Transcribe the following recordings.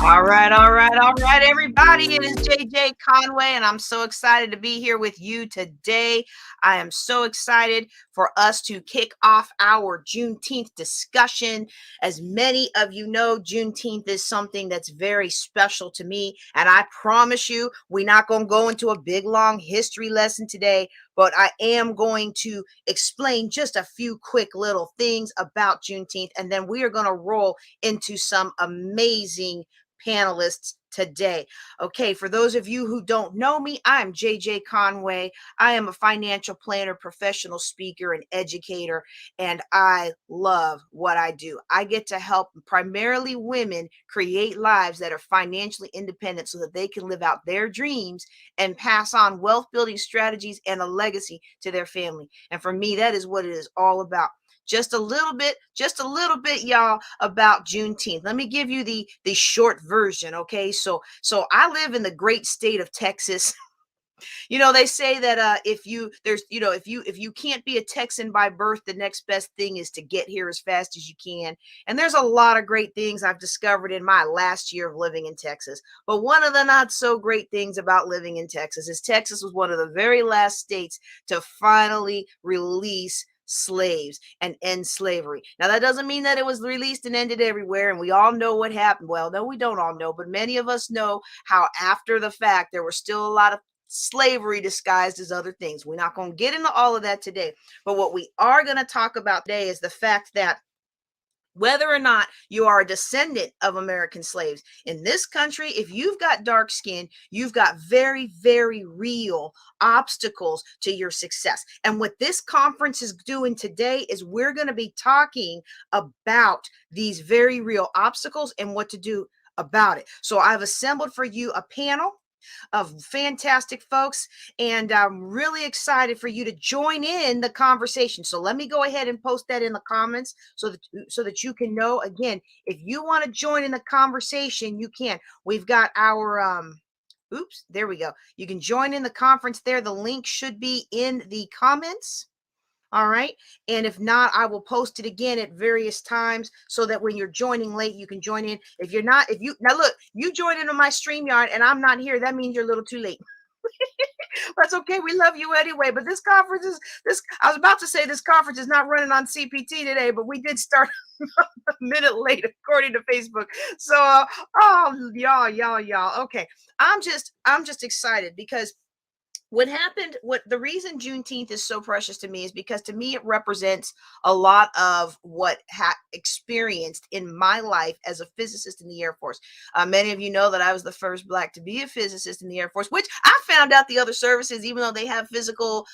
All right, everybody. It is JJ Conway, and I'm so excited to be here with you today. I am so excited for us to kick off our Juneteenth discussion. As many of you know, Juneteenth is something that's very special to me, and I promise you, we're not going to go into a big, long history lesson today, but I am going to explain just a few quick little things about Juneteenth, and then we are going to roll into some amazing panelists today. Okay, for those of you who don't know me, I'm JJ Conway. I am a financial planner, professional speaker, and educator, and I love what I do. I get to help primarily women create lives that are financially independent so that they can live out their dreams and pass on wealth building strategies and a legacy to their family. And for me, that is what it is all about. Just a little bit, y'all, about Juneteenth. Let me give you the short version, okay? So I live in the great state of Texas. You know, they say that if you can't be a Texan by birth, the next best thing is to get here as fast as you can. And there's a lot of great things I've discovered in my last year of living in Texas. But one of the not so great things about living in Texas is Texas was one of the very last states to finally release slaves and end slavery. Now, that doesn't mean that it was released and ended everywhere, and we all know what happened. Well, no, we don't all know, but many of us know how after the fact there was still a lot of slavery disguised as other things. We're not going to get into all of that today, but what we are going to talk about today is the fact that whether or not you are a descendant of American slaves in this country, if you've got dark skin, you've got very, very real obstacles to your success. And what this conference is doing today is we're going to be talking about these very real obstacles and what to do about it. So I've assembled for you a panel of fantastic folks, and I'm really excited for you to join in the conversation. So let me go ahead and post that in the comments so that you can know. Again, if you want to join in the conversation, you can. We've got our oops, there we go. You can join in the conference there. The link should be in the comments. All right. And if not, I will post it again at various times so that when you're joining late, you can join in. If you're not, now look, you join into my StreamYard and I'm not here, that means you're a little too late. That's okay. We love you anyway. But this conference is I was about to say this conference is not running on CPT today, but we did start a minute late according to Facebook. So oh y'all. Okay. I'm just excited because what the reason Juneteenth is so precious to me is because to me it represents a lot of what experienced in my life as a physicist in the Air Force. Many of you know that I was the first Black to be a physicist in the Air Force, which I found out the other services, even though they have physical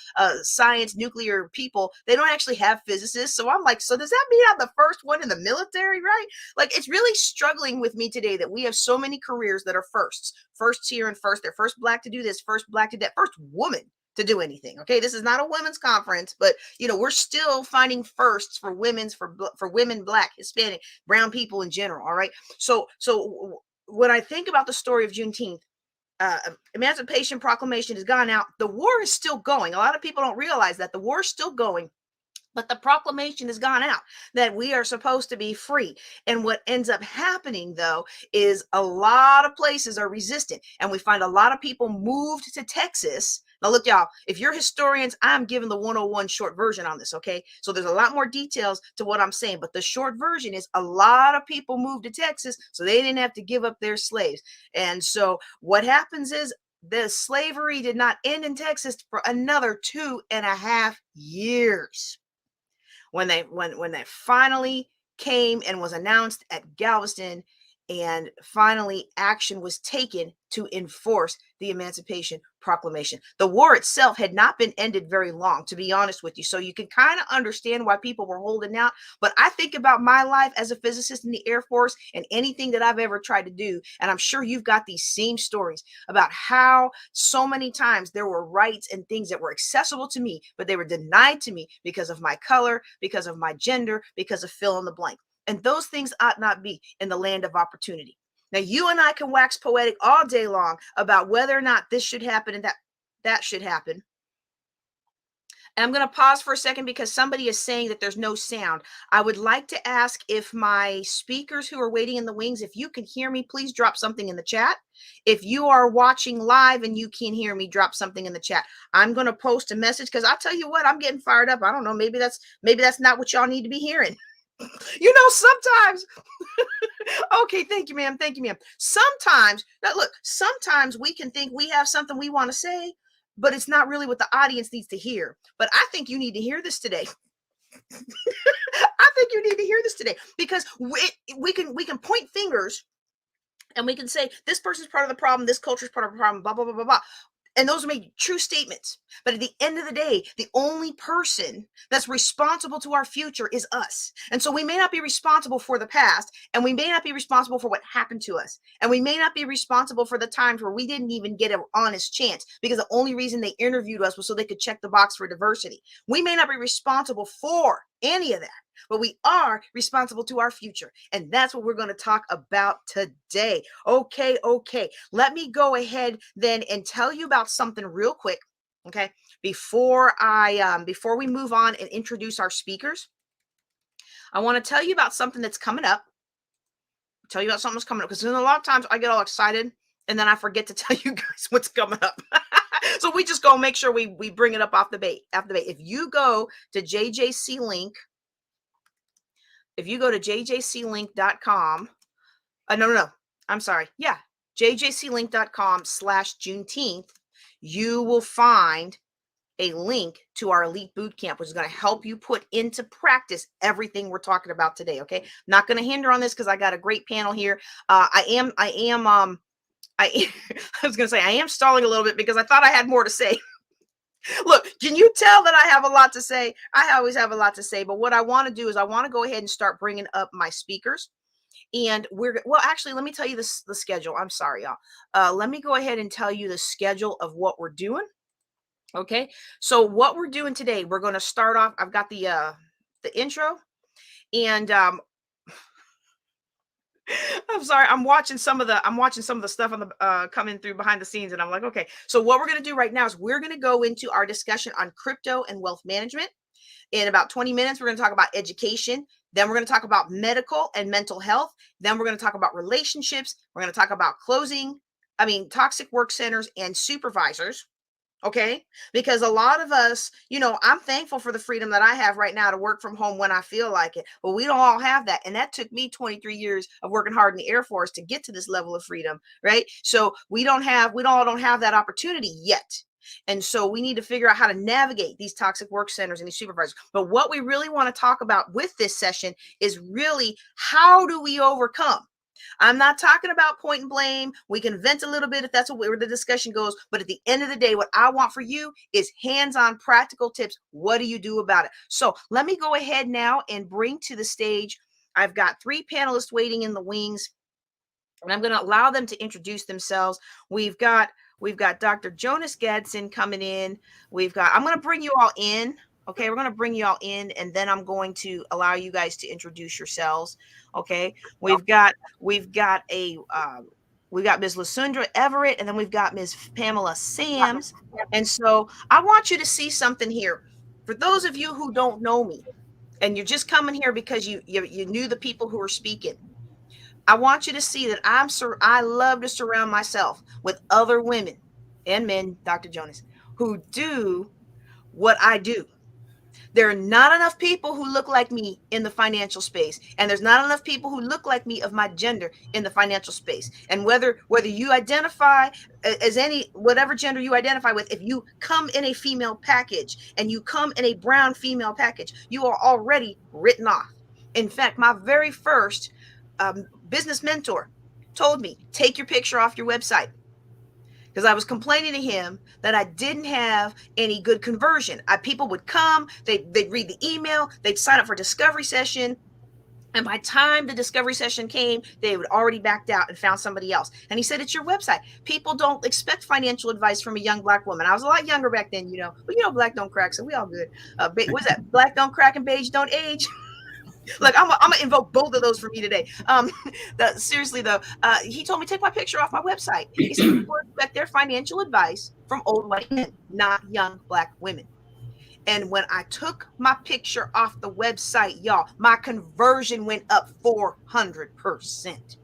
science, nuclear people, they don't actually have physicists. So I'm like, so does that mean I'm the first one in the military, right? Like, it's really struggling with me today that we have so mmany careers that are firsts here and first. They're first Black to do this, first Black to that, first woman to do anything. Okay, this is not a women's conference, but we're still finding firsts for women, Black, Hispanic, brown people in general. All right. So when I think about the story of Juneteenth, Emancipation Proclamation has gone out. The war is still going. A lot of people don't realize that the war is still going. But the proclamation has gone out that we are supposed to be free. And what ends up happening, though, is a lot of places are resistant. And we find a lot of people moved to Texas. Now, look, y'all, if you're historians, I'm giving the 101 short version on this, okay? So there's a lot more details to what I'm saying. But the short version is a lot of people moved to Texas so they didn't have to give up their slaves. And so what happens is the slavery did not end in Texas for another 2.5 years. When they finally came and was announced at Galveston, and finally action was taken to enforce the Emancipation Proclamation. The war itself had not been ended very long, to be honest with you. So you can kind of understand why people were holding out. But I think about my life as a physicist in the Air Force and anything that I've ever tried to do. And I'm sure you've got these same stories about how so many times there were rights and things that were accessible to me, but they were denied to me because of my color, because of my gender, because of fill in the blank. And those things ought not be in the land of opportunity. Now, you and I can wax poetic all day long about whether or not this should happen and that should happen. And I'm going to pause for a second because somebody is saying that there's no sound. I would like to ask if my speakers who are waiting in the wings, if you can hear me, please drop something in the chat. If you are watching live and you can hear me, drop something in the chat. I'm going to post a message because I'll tell you what, I'm getting fired up. I don't know. Maybe that's not what y'all need to be hearing. Sometimes, okay, thank you, ma'am. Thank you, ma'am. Sometimes, now look, sometimes we can think we have something we want to say, but it's not really what the audience needs to hear. But I think you need to hear this today. I think you need to hear this today because we can point fingers and we can say this person's part of the problem, this culture is part of the problem, blah, blah, blah, blah, blah. And those are made true statements. But at the end of the day, the only person that's responsible to our future is us. And so we may not be responsible for the past, and we may not be responsible for what happened to us. And we may not be responsible for the times where we didn't even get an honest chance because the only reason they interviewed us was so they could check the box for diversity. We may not be responsible for any of that, but we are responsible to our future. And that's what we're going to talk about today. Okay. Let me go ahead then and tell you about something real quick. Okay. Before we move on and introduce our speakers, I want to tell you about something that's coming up. Because a lot of times I get all excited and then I forget to tell you guys what's coming up. So we just go make sure we bring it up off the bat. If you go to JJC Link, if you go to jjclink.com, I'm sorry. Yeah. jjclink.com/Juneteenth, you will find a link to our Elite Bootcamp, which is going to help you put into practice everything we're talking about today. Okay. Not going to hinder on this because I got a great panel here. I was going to say, I am stalling a little bit because I thought I had more to say. Look, can you tell that I have a lot to say? I always have a lot to say, but what I want to do is I want to go ahead and start bringing up my speakers. And actually, let me tell you the schedule. I'm sorry, y'all. Let me go ahead and tell you the schedule of what we're doing. Okay. So what we're doing today, we're going to start off. I've got the intro, and I'm sorry. I'm watching some of the stuff on the coming through behind the scenes, and I'm like, okay. So what we're going to do right now is we're going to go into our discussion on crypto and wealth management. In about 20 minutes, we're going to talk about education. Then we're going to talk about medical and mental health. Then we're going to talk about relationships. We're going to talk about toxic work centers and supervisors. Okay. Because a lot of us, I'm thankful for the freedom that I have right now to work from home when I feel like it, but we don't all have that. And that took me 23 years of working hard in the Air Force to get to this level of freedom. Right. So we all don't have that opportunity yet. And so we need to figure out how to navigate these toxic work centers and these supervisors. But what we really want to talk about with this session is really, how do we overcome? I'm not talking about point and blame. We can vent a little bit if that's where the discussion goes. But at the end of the day, what I want for you is hands-on practical tips. What do you do about it? So let me go ahead now and bring to the stage. I've got 3 panelists waiting in the wings, and I'm going to allow them to introduce themselves. We've got We've got Dr. Jonas Gadsden coming in. I'm going to bring you all in. Okay, we're going to bring you all in, and then I'm going to allow you guys to introduce yourselves. Okay, we've got Ms. Lysandra Everett, and then we've got Ms. Pamela Sams. And so I want you to see something here. For those of you who don't know me, and you're just coming here because you knew the people who are speaking, I want you to see that I love to surround myself with other women and men, Dr. Jonas, who do what I do. There are not enough people who look like me in the financial space, and there's not enough people who look like me of my gender in the financial space. And whether you identify as whatever gender you identify with, if you come in a female package and you come in a brown female package, you are already written off. In fact, my very first business mentor told me, take your picture off your website, because I was complaining to him that I didn't have any good conversion. People would come, they'd read the email, they'd sign up for a discovery session, and by the time the discovery session came, they would already backed out and found somebody else. And he said, it's your website. People don't expect financial advice from a young Black woman. I was a lot younger back then, but Black don't crack, so we all good. What's that? Black don't crack and beige don't age. Look, I'm gonna invoke both of those for me today. Seriously though, he told me take my picture off my website. He said people expect their financial advice from old white men, not young Black women. And when I took my picture off the website, y'all, my conversion went up 400%.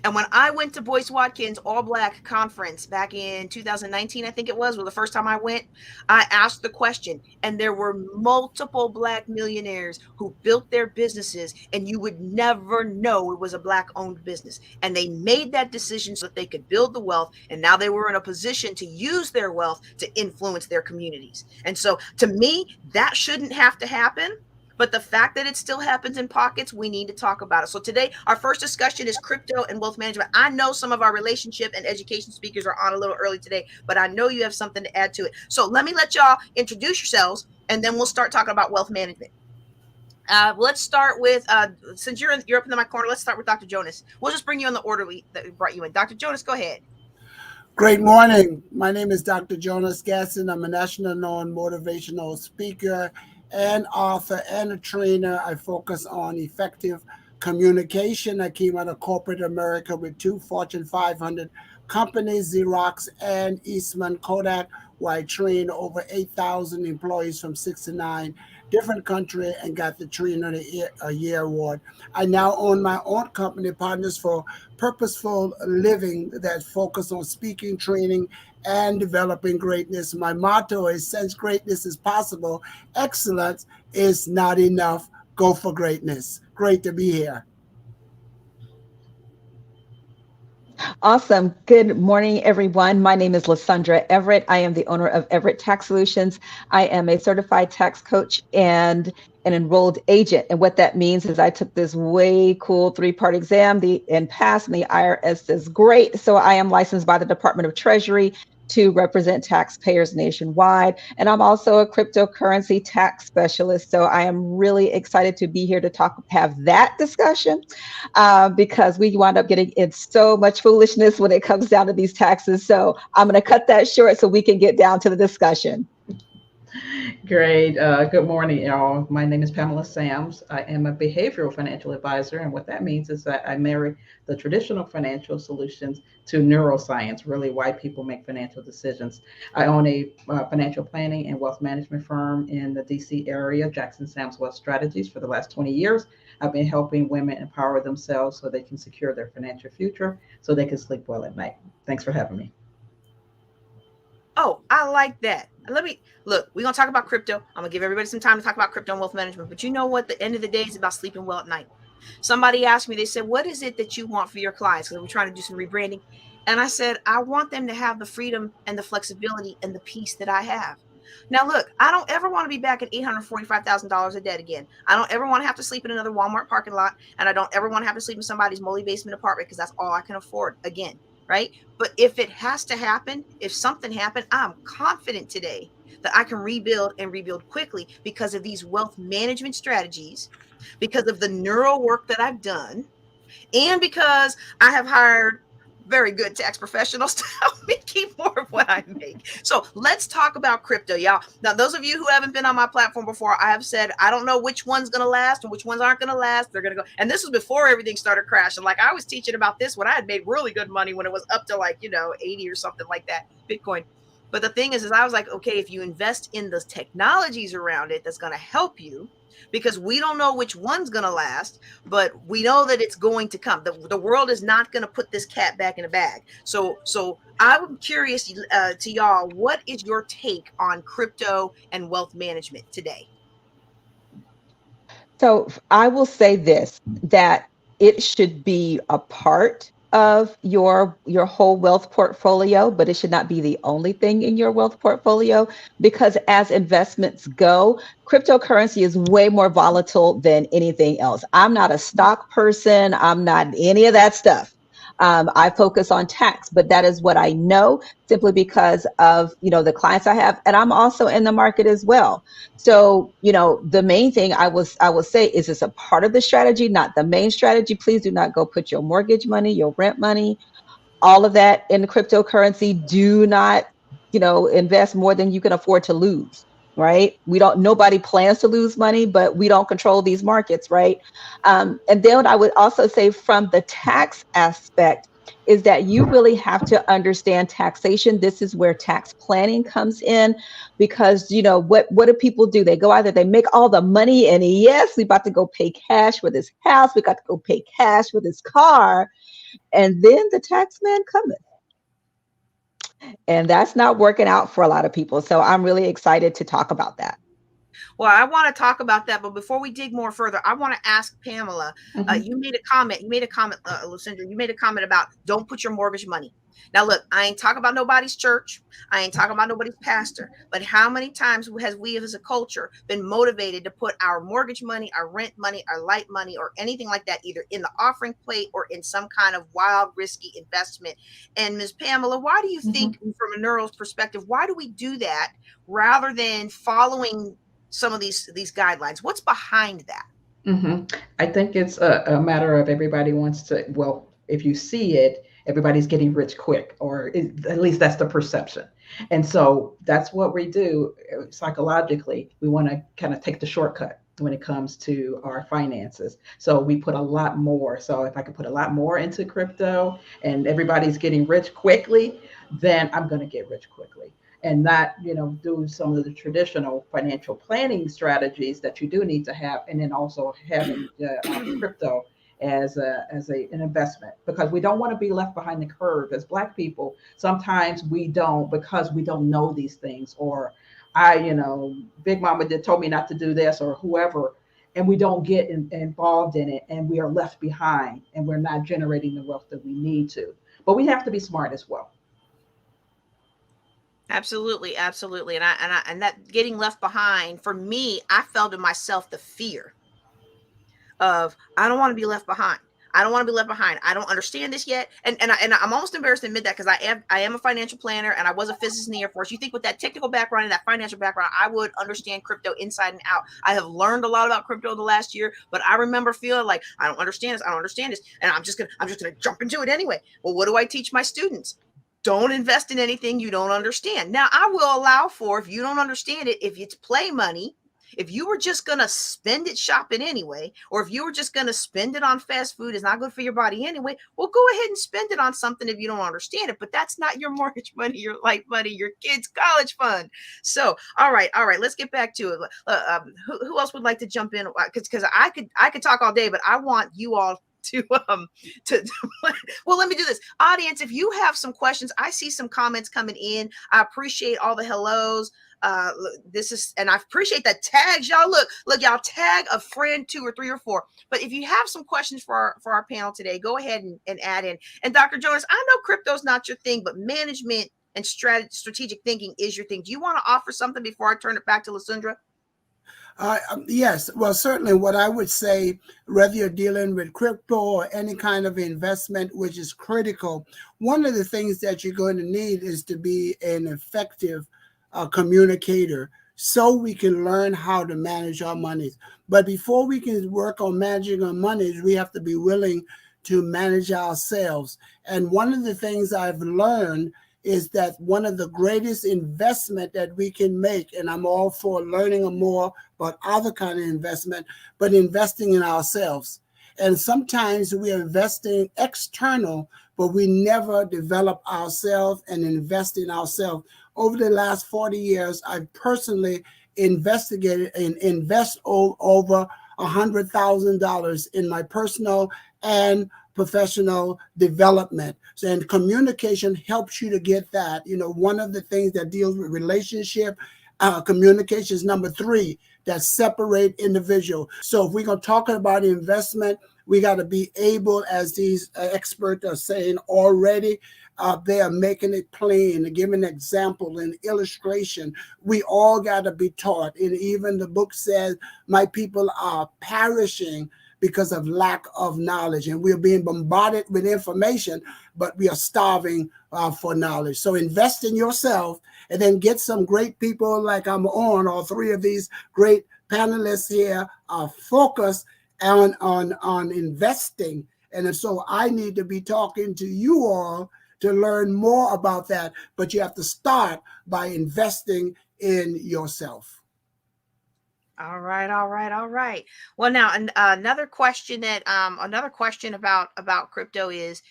And when I went to Boyce Watkins All Black Conference back in 2019, I think it was the first time I went, I asked the question, and there were multiple Black millionaires who built their businesses, and you would never know it was a Black owned business. And they made that decision so that they could build the wealth, and now they were in a position to use their wealth to influence their communities. And so to me, that shouldn't have to happen. But the fact that it still happens in pockets, we need to talk about it. So today, our first discussion is crypto and wealth management. I know some of our relationship and education speakers are on a little early today, but I know you have something to add to it. So let me let y'all introduce yourselves, and then we'll start talking about wealth management. Let's start with, since you're up in my corner, let's start with Dr. Jonas. We'll just bring you in the order that we brought you in. Dr. Jonas, go ahead. Great morning. My name is Dr. Jonas Gadsden. I'm a national known motivational speaker and author and a trainer. I focus on effective communication. I came out of corporate America with 2 Fortune 500 companies, Xerox and Eastman Kodak, where I trained over 8,000 employees from 69 different countries and got the Trainer of the Year award. I now own my own company, Partners for Purposeful Living, that focus on speaking, training, and developing greatness. My motto is, since greatness is possible, excellence is not enough. Go for greatness. Great to be here. Awesome. Good morning, everyone. My name is Lysandra Everett. I am the owner of Everett Tax Solutions. I am a certified tax coach and an enrolled agent. And what that means is I took this way cool 3-part exam and passed, and the IRS says, great. So I am licensed by the Department of Treasury to represent taxpayers nationwide. And I'm also a cryptocurrency tax specialist. So I am really excited to be here to have that discussion because we wind up getting in so much foolishness when it comes down to these taxes. So I'm going to cut that short so we can get down to the discussion. Great. Good morning, y'all. My name is Pamela Sams. I am a behavioral financial advisor. And what that means is that I marry the traditional financial solutions to neuroscience, really why people make financial decisions. I own a financial planning and wealth management firm in the DC area, Jackson Sams Wealth Strategies, for the last 20 years. I've been helping women empower themselves so they can secure their financial future, so they can sleep well at night. Thanks for having me. Oh, I like that. We're going to talk about crypto. I'm going to give everybody some time to talk about crypto and wealth management. But you know what? The end of the day is about sleeping well at night. Somebody asked me, they said, what is it that you want for your clients? Because we're trying to do some rebranding. And I said, I want them to have the freedom and the flexibility and the peace that I have. Now, look, I don't ever want to be back at $845,000 of debt again. I don't ever want to have to sleep in another Walmart parking lot. And I don't ever want to have to sleep in somebody's moldy basement apartment, because that's all I can afford again. Right? But if it has to happen, if something happened, I'm confident today that I can rebuild and rebuild quickly because of these wealth management strategies, because of the neural work that I've done, and because I have hired very good tax professionals to help me keep more of what I make. So let's talk about crypto, y'all. Now, those of you who haven't been on my platform before, I have said I don't know which one's going to last and which ones aren't going to last. They're going to go. And this was before everything started crashing. Like I was teaching about this when I had made really good money when it was up to like, 80 or something like that, Bitcoin. But the thing is I was like, okay, if you invest in the technologies around it, that's going to help you, because we don't know which one's going to last, but we know that it's going to come. The world is not going to put this cat back in a bag. So I'm curious to y'all, what is your take on crypto and wealth management today? So I will say this, that it should be a part of your whole wealth portfolio, but it should not be the only thing in your wealth portfolio, because as investments go, cryptocurrency is way more volatile than anything else. I'm not a stock person. I'm not any of that stuff. I focus on tax, but that is what I know simply because of, the clients I have. And I'm also in the market as well. So, the main thing I will say is it's a part of the strategy, not the main strategy. Please do not go put your mortgage money, your rent money, all of that in cryptocurrency. Do not, invest more than you can afford to lose. Right? Nobody plans to lose money, but we don't control these markets, right? And then what I would also say from the tax aspect is that you really have to understand taxation. This is where tax planning comes in, because what do people do? They go either they make all the money and yes, we about to go pay cash for this house, we got to go pay cash for this car, and then the tax man cometh. And that's not working out for a lot of people. So I'm really excited to talk about that. Well, I want to talk about that, but before we dig more further, I want to ask Pamela. You made a comment. Lucinda. You made a comment about don't put your mortgage money. Now, look, I ain't talking about nobody's church. I ain't talking about nobody's pastor. But how many times has we as a culture been motivated to put our mortgage money, our rent money, our light money, or anything like that, either in the offering plate or in some kind of wild, risky investment? And Ms. Pamela, why do you think, from a neuro's perspective, why do we do that rather than following some of these guidelines? What's behind that? I think it's a matter of everybody wants to, well, if you see it, everybody's getting rich quick, or at least that's the perception. And so that's what we do psychologically. We want to kind of take the shortcut when it comes to our finances. So we put a lot more. So if I could put a lot more into crypto and everybody's getting rich quickly, then I'm going to get rich quickly. And not, do some of the traditional financial planning strategies that you do need to have, and then also having crypto as an investment, because we don't want to be left behind the curve. As Black people, sometimes we don't, because we don't know these things, or Big Mama told me not to do this, or whoever, and we don't get involved in it, and we are left behind, and we're not generating the wealth that we need to. But we have to be smart as well. Absolutely, absolutely. And that getting left behind, for me, I felt in myself the fear of, I don't want to be left behind. I don't want to be left behind. I don't understand this yet. And I'm almost embarrassed to admit that, because I am a financial planner and I was a physicist in the Air Force. You think with that technical background and that financial background, I would understand crypto inside and out. I have learned a lot about crypto the last year, but I remember feeling like, I don't understand this. I don't understand this. And I'm just gonna jump into it anyway. Well, what do I teach my students? Don't invest in anything you don't understand. Now, I will allow for, if you don't understand it, if it's play money, if you were just going to spend it shopping anyway, or if you were just going to spend it on fast food, it's not good for your body anyway, well, go ahead and spend it on something if you don't understand it. But that's not your mortgage money, your life money, your kids' college fund. So, all right, let's get back to it. Who else would like to jump in? Because I could talk all day, but I want you all to well, let me do this. Audience, if you have some questions, I see some comments coming in. I appreciate all the hellos. And I appreciate the tags. Y'all look, y'all tag a friend, 2 or 3 or 4. But if you have some questions for our panel today, go ahead and add in. And Dr. Jonas, I know crypto's not your thing, but management and strategic thinking is your thing. Do you want to offer something before I turn it back to Lasundra? Yes, well, certainly what I would say, whether you're dealing with crypto or any kind of investment, which is critical, one of the things that you're going to need is to be an effective communicator, so we can learn how to manage our monies. But before we can work on managing our monies, we have to be willing to manage ourselves. And one of the things I've learned is that one of the greatest investment that we can make, and I'm all for learning more about other kind of investment, but investing in ourselves. And sometimes we are investing external, but we never develop ourselves and invest in ourselves. Over the last 40 years, I've personally investigated and invest over $100,000 in my personal and professional development. So, and communication helps you to get that. You know, one of the things that deals with relationship, communication is number 3, that separate individual. So if we're going to talk about investment, we got to be able, as these experts are saying already, they are making it plain and giving an example and illustration. We all got to be taught. And even the book says, my people are perishing because of lack of knowledge. And we're being bombarded with information, but we are starving for knowledge. So invest in yourself and then get some great people like I'm on, all 3 of these great panelists here are focused on investing. And so I need to be talking to you all to learn more about that. But you have to start by investing in yourself. All right. Well, now another question about crypto is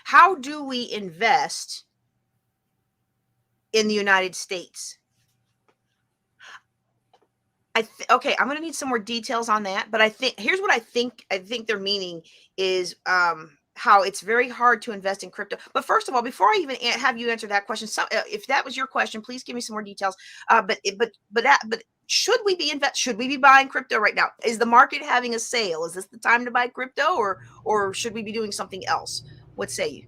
how do we invest in the United States? Okay, I'm going to need some more details on that, but here's what I think their meaning is, how it's very hard to invest in crypto. But first of all, before I even have you answer that question, if that was your question, please give me some more details. But should we be buying crypto right now? Is the market having a sale? Is this the time to buy crypto, or should we be doing something else? What say you?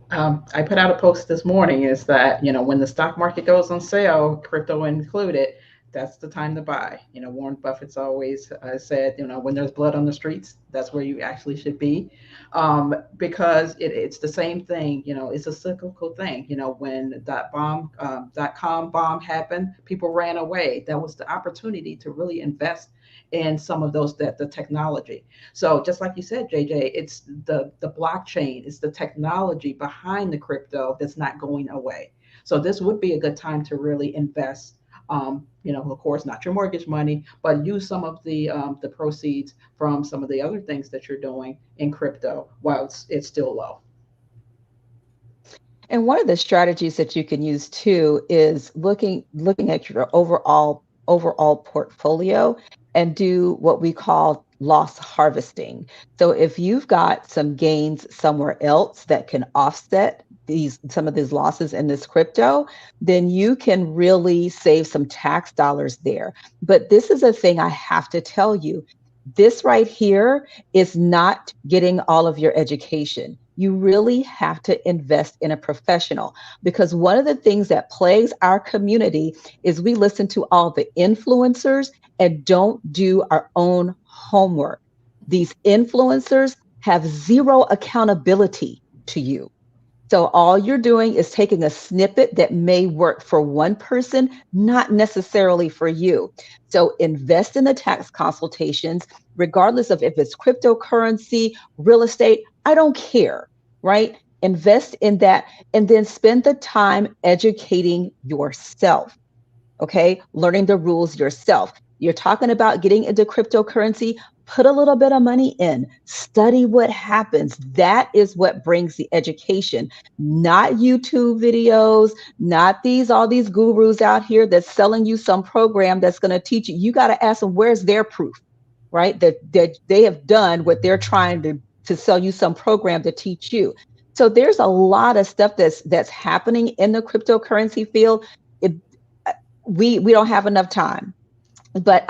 I put out a post this morning, is that, when the stock market goes on sale, crypto included, that's the time to buy. Warren Buffett's always said, when there's blood on the streets, that's where you actually should be, because it's the same thing. It's a cyclical thing. When that .com bomb happened, people ran away. That was the opportunity to really invest in some of the technology. So just like you said, JJ, it's the blockchain, it's the technology behind the crypto that's not going away. So this would be a good time to really invest. Of course, not your mortgage money, but use some of the proceeds from some of the other things that you're doing in crypto while it's still low. And one of the strategies that you can use too is looking at your overall portfolio and do what we call loss harvesting. So if you've got some gains somewhere else that can offset some of these losses in this crypto, then you can really save some tax dollars there. But this is a thing I have to tell you. This right here is not getting all of your education. You really have to invest in a professional, because one of the things that plagues our community is we listen to all the influencers and don't do our own homework. These influencers have zero accountability to you. So all you're doing is taking a snippet that may work for one person, not necessarily for you. So invest in the tax consultations, regardless of if it's cryptocurrency, real estate, I don't care, right? Invest in that and then spend the time educating yourself, okay? Learning the rules yourself. You're talking about getting into cryptocurrency, put a little bit of money in, study what happens. That is what brings the education, not YouTube videos, not all these gurus out here that's selling you some program that's going to teach you. You got to ask them, where's their proof, right? That they have done what they're trying to sell you some program to teach you. So there's a lot of stuff that's happening in the cryptocurrency field. We don't have enough time. But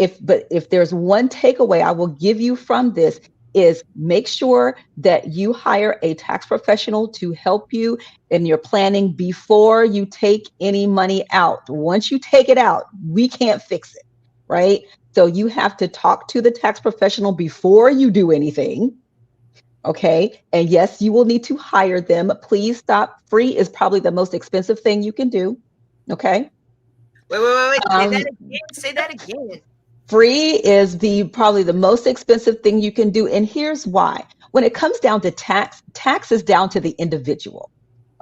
if there's one takeaway I will give you from this is make sure that you hire a tax professional to help you in your planning before you take any money out. Once you take it out, we can't fix it, right? So you have to talk to the tax professional before you do anything. Okay. And yes, you will need to hire them. Please stop. Free is probably the most expensive thing you can do. Okay. Wait. Say that Um, again. Say that again. Free is probably the most expensive thing you can do. And here's why. When it comes down to tax is down to the individual.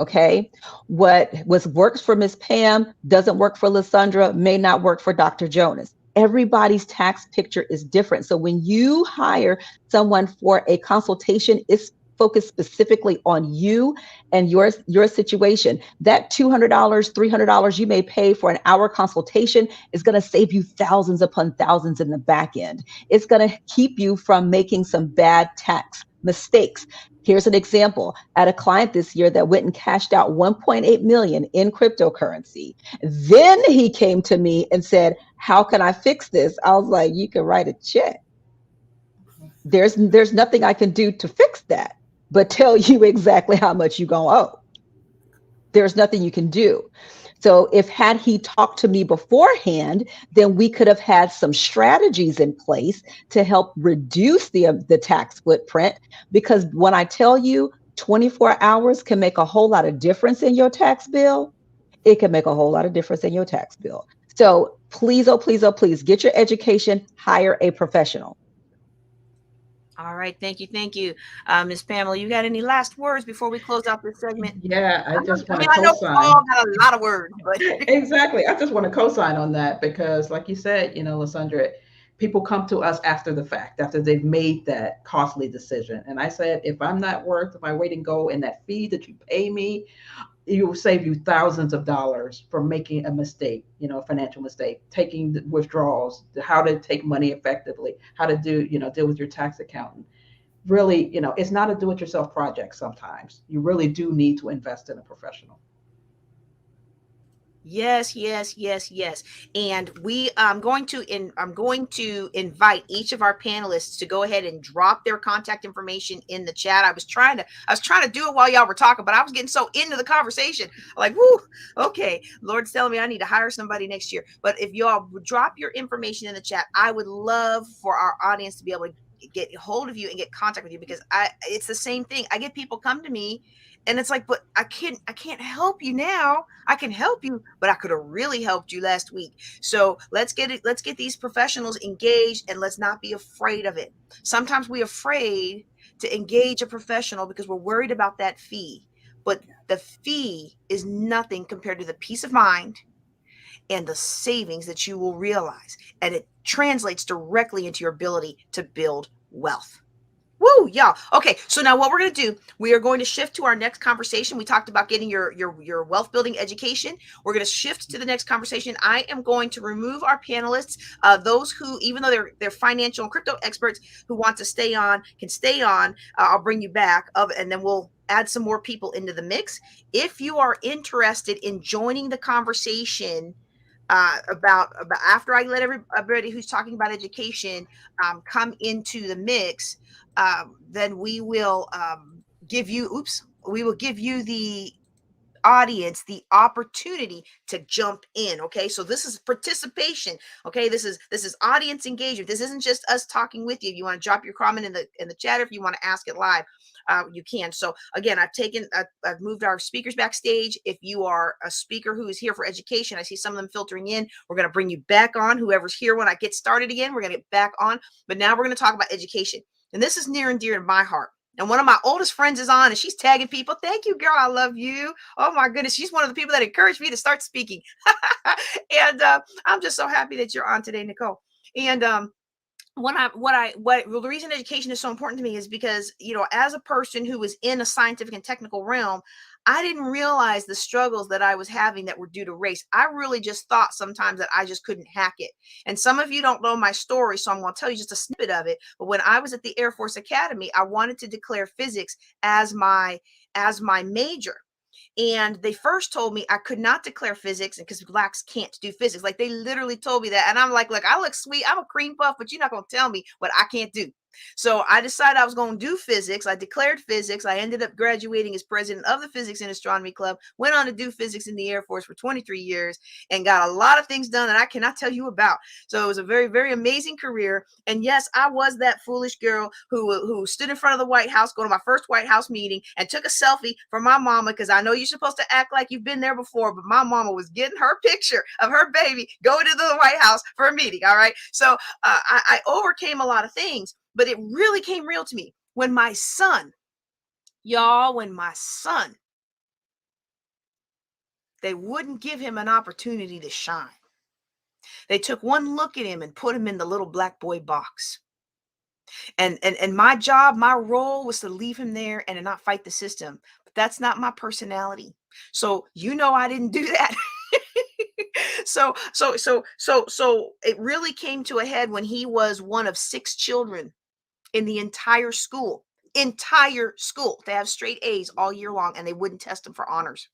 Okay. What works for Miss Pam doesn't work for Lysandra, may not work for Dr. Jonas. Everybody's tax picture is different. So when you hire someone for a consultation, it's focused specifically on you and your situation. That $200, $300 you may pay for an hour consultation is going to save you thousands upon thousands in the back end. It's going to keep you from making some bad tax mistakes. Here's an example. I had a client this year that went and cashed out 1.8 million in cryptocurrency. Then he came to me and said, "How can I fix this?" I was like, "You can write a check. There's nothing I can do to fix that, but tell you exactly how much you're gonna owe. There's nothing you can do." So if had he talked to me beforehand, then we could have had some strategies in place to help reduce the tax footprint. Because when I tell you 24 hours can make a whole lot of difference in your tax bill, it can make a whole lot of difference in your tax bill. So please, oh, please, oh, please get your education, hire a professional. All right. Thank you. Ms. Pamela, you got any last words before we close out this segment? Yeah, I just want to I know we co-sign. all got a lot of words, but Exactly. I just want to co-sign on that because, like you said, Lysandra, people come to us after the fact, after they've made that costly decision. And I said, if I'm not worth my weight in gold and that fee that you pay me, it will save you thousands of dollars for making a mistake, a financial mistake, taking the withdrawals, how to take money effectively, how to deal with your tax accountant. Really, it's not a do-it-yourself project sometimes. You really do need to invest in a professional. yes. And I'm going to invite each of our panelists to go ahead and drop their contact information in the chat. I was trying to do it while y'all were talking, but I was getting so into the conversation. Like, whoo, okay. Lord's telling me I need to hire somebody next year. But if y'all would drop your information in the chat, I would love for our audience to be able to get a hold of you and get contact with you, because it's the same thing. I get people come to me and it's like, but I can't help you now. I can help you, but I could have really helped you last week. So let's get these professionals engaged, and let's not be afraid of it. Sometimes we're afraid to engage a professional because we're worried about that fee. But the fee is nothing compared to the peace of mind and the savings that you will realize. And it translates directly into your ability to build wealth. Woo, y'all. Okay, so now what we're going to do, we are going to shift to our next conversation. We talked about getting your wealth building education. We're going to shift to the next conversation. I am going to remove our panelists, those who, even though they're financial and crypto experts who want to stay on, can stay on. I'll bring you back, and then we'll add some more people into the mix. If you are interested in joining the conversation, about after I let everybody who's talking about education come into the mix, then we will give you the audience the opportunity to jump in. Okay, so this is participation. Okay, this is audience engagement. This isn't just us talking with you. If you want to drop your comment in the chat, or if you want to ask it live, you can. So again, I've moved our speakers backstage. If you are a speaker who is here for education, I see some of them filtering in. We're going to bring you back on. Whoever's here when I get started again, we're going to get back on. But now we're going to talk about education, and this is near and dear to my heart. And one of my oldest friends is on, and she's tagging people. Thank you, girl. I love you. Oh my goodness. She's one of the people that encouraged me to start speaking. And I'm just so happy that you're on today, Nicole. And the reason education is so important to me is because, as a person who was in a scientific and technical realm, I didn't realize the struggles that I was having that were due to race. I really just thought sometimes that I just couldn't hack it. And some of you don't know my story, so I'm going to tell you just a snippet of it. But when I was at the Air Force Academy, I wanted to declare physics as my major. And they first told me I could not declare physics because blacks can't do physics. Like, they literally told me that. And I'm like, look, I look sweet. I'm a cream puff, but you're not going to tell me what I can't do. So I decided I was going to do physics. I declared physics. I ended up graduating as president of the Physics and Astronomy Club, went on to do physics in the Air Force for 23 years and got a lot of things done that I cannot tell you about. So it was a very, very amazing career. And yes, I was that foolish girl who stood in front of the White House, going to my first White House meeting, and took a selfie for my mama, because I know you're supposed to act like you've been there before, but my mama was getting her picture of her baby going to the White House for a meeting. All right. So I overcame a lot of things, but it really came real to me when my son, y'all, they wouldn't give him an opportunity to shine. They took one look at him and put him in the little black boy box. And my job, my role was to leave him there and to not fight the system. But that's not my personality. So I didn't do that. So it really came to a head when he was one of 6 children in the entire school to have straight A's all year long, and they wouldn't test him for honors.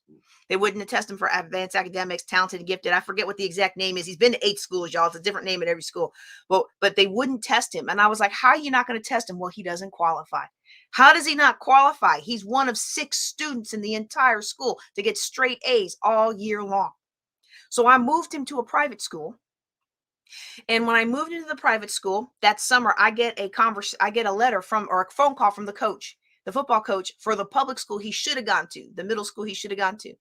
They wouldn't test him for advanced academics, talented and gifted. I forget what the exact name is. He's been to 8 schools, y'all. It's a different name at every school. Well, but they wouldn't test him. And I was like, how are you not going to test him? Well, he doesn't qualify. How does he not qualify? He's one of 6 students in the entire school to get straight A's all year long. So I moved him to a private school. And when I moved into the private school that summer, I get a letter from, or a phone call from the coach, the football coach for the public school he should have gone to, the middle school he should have gone to.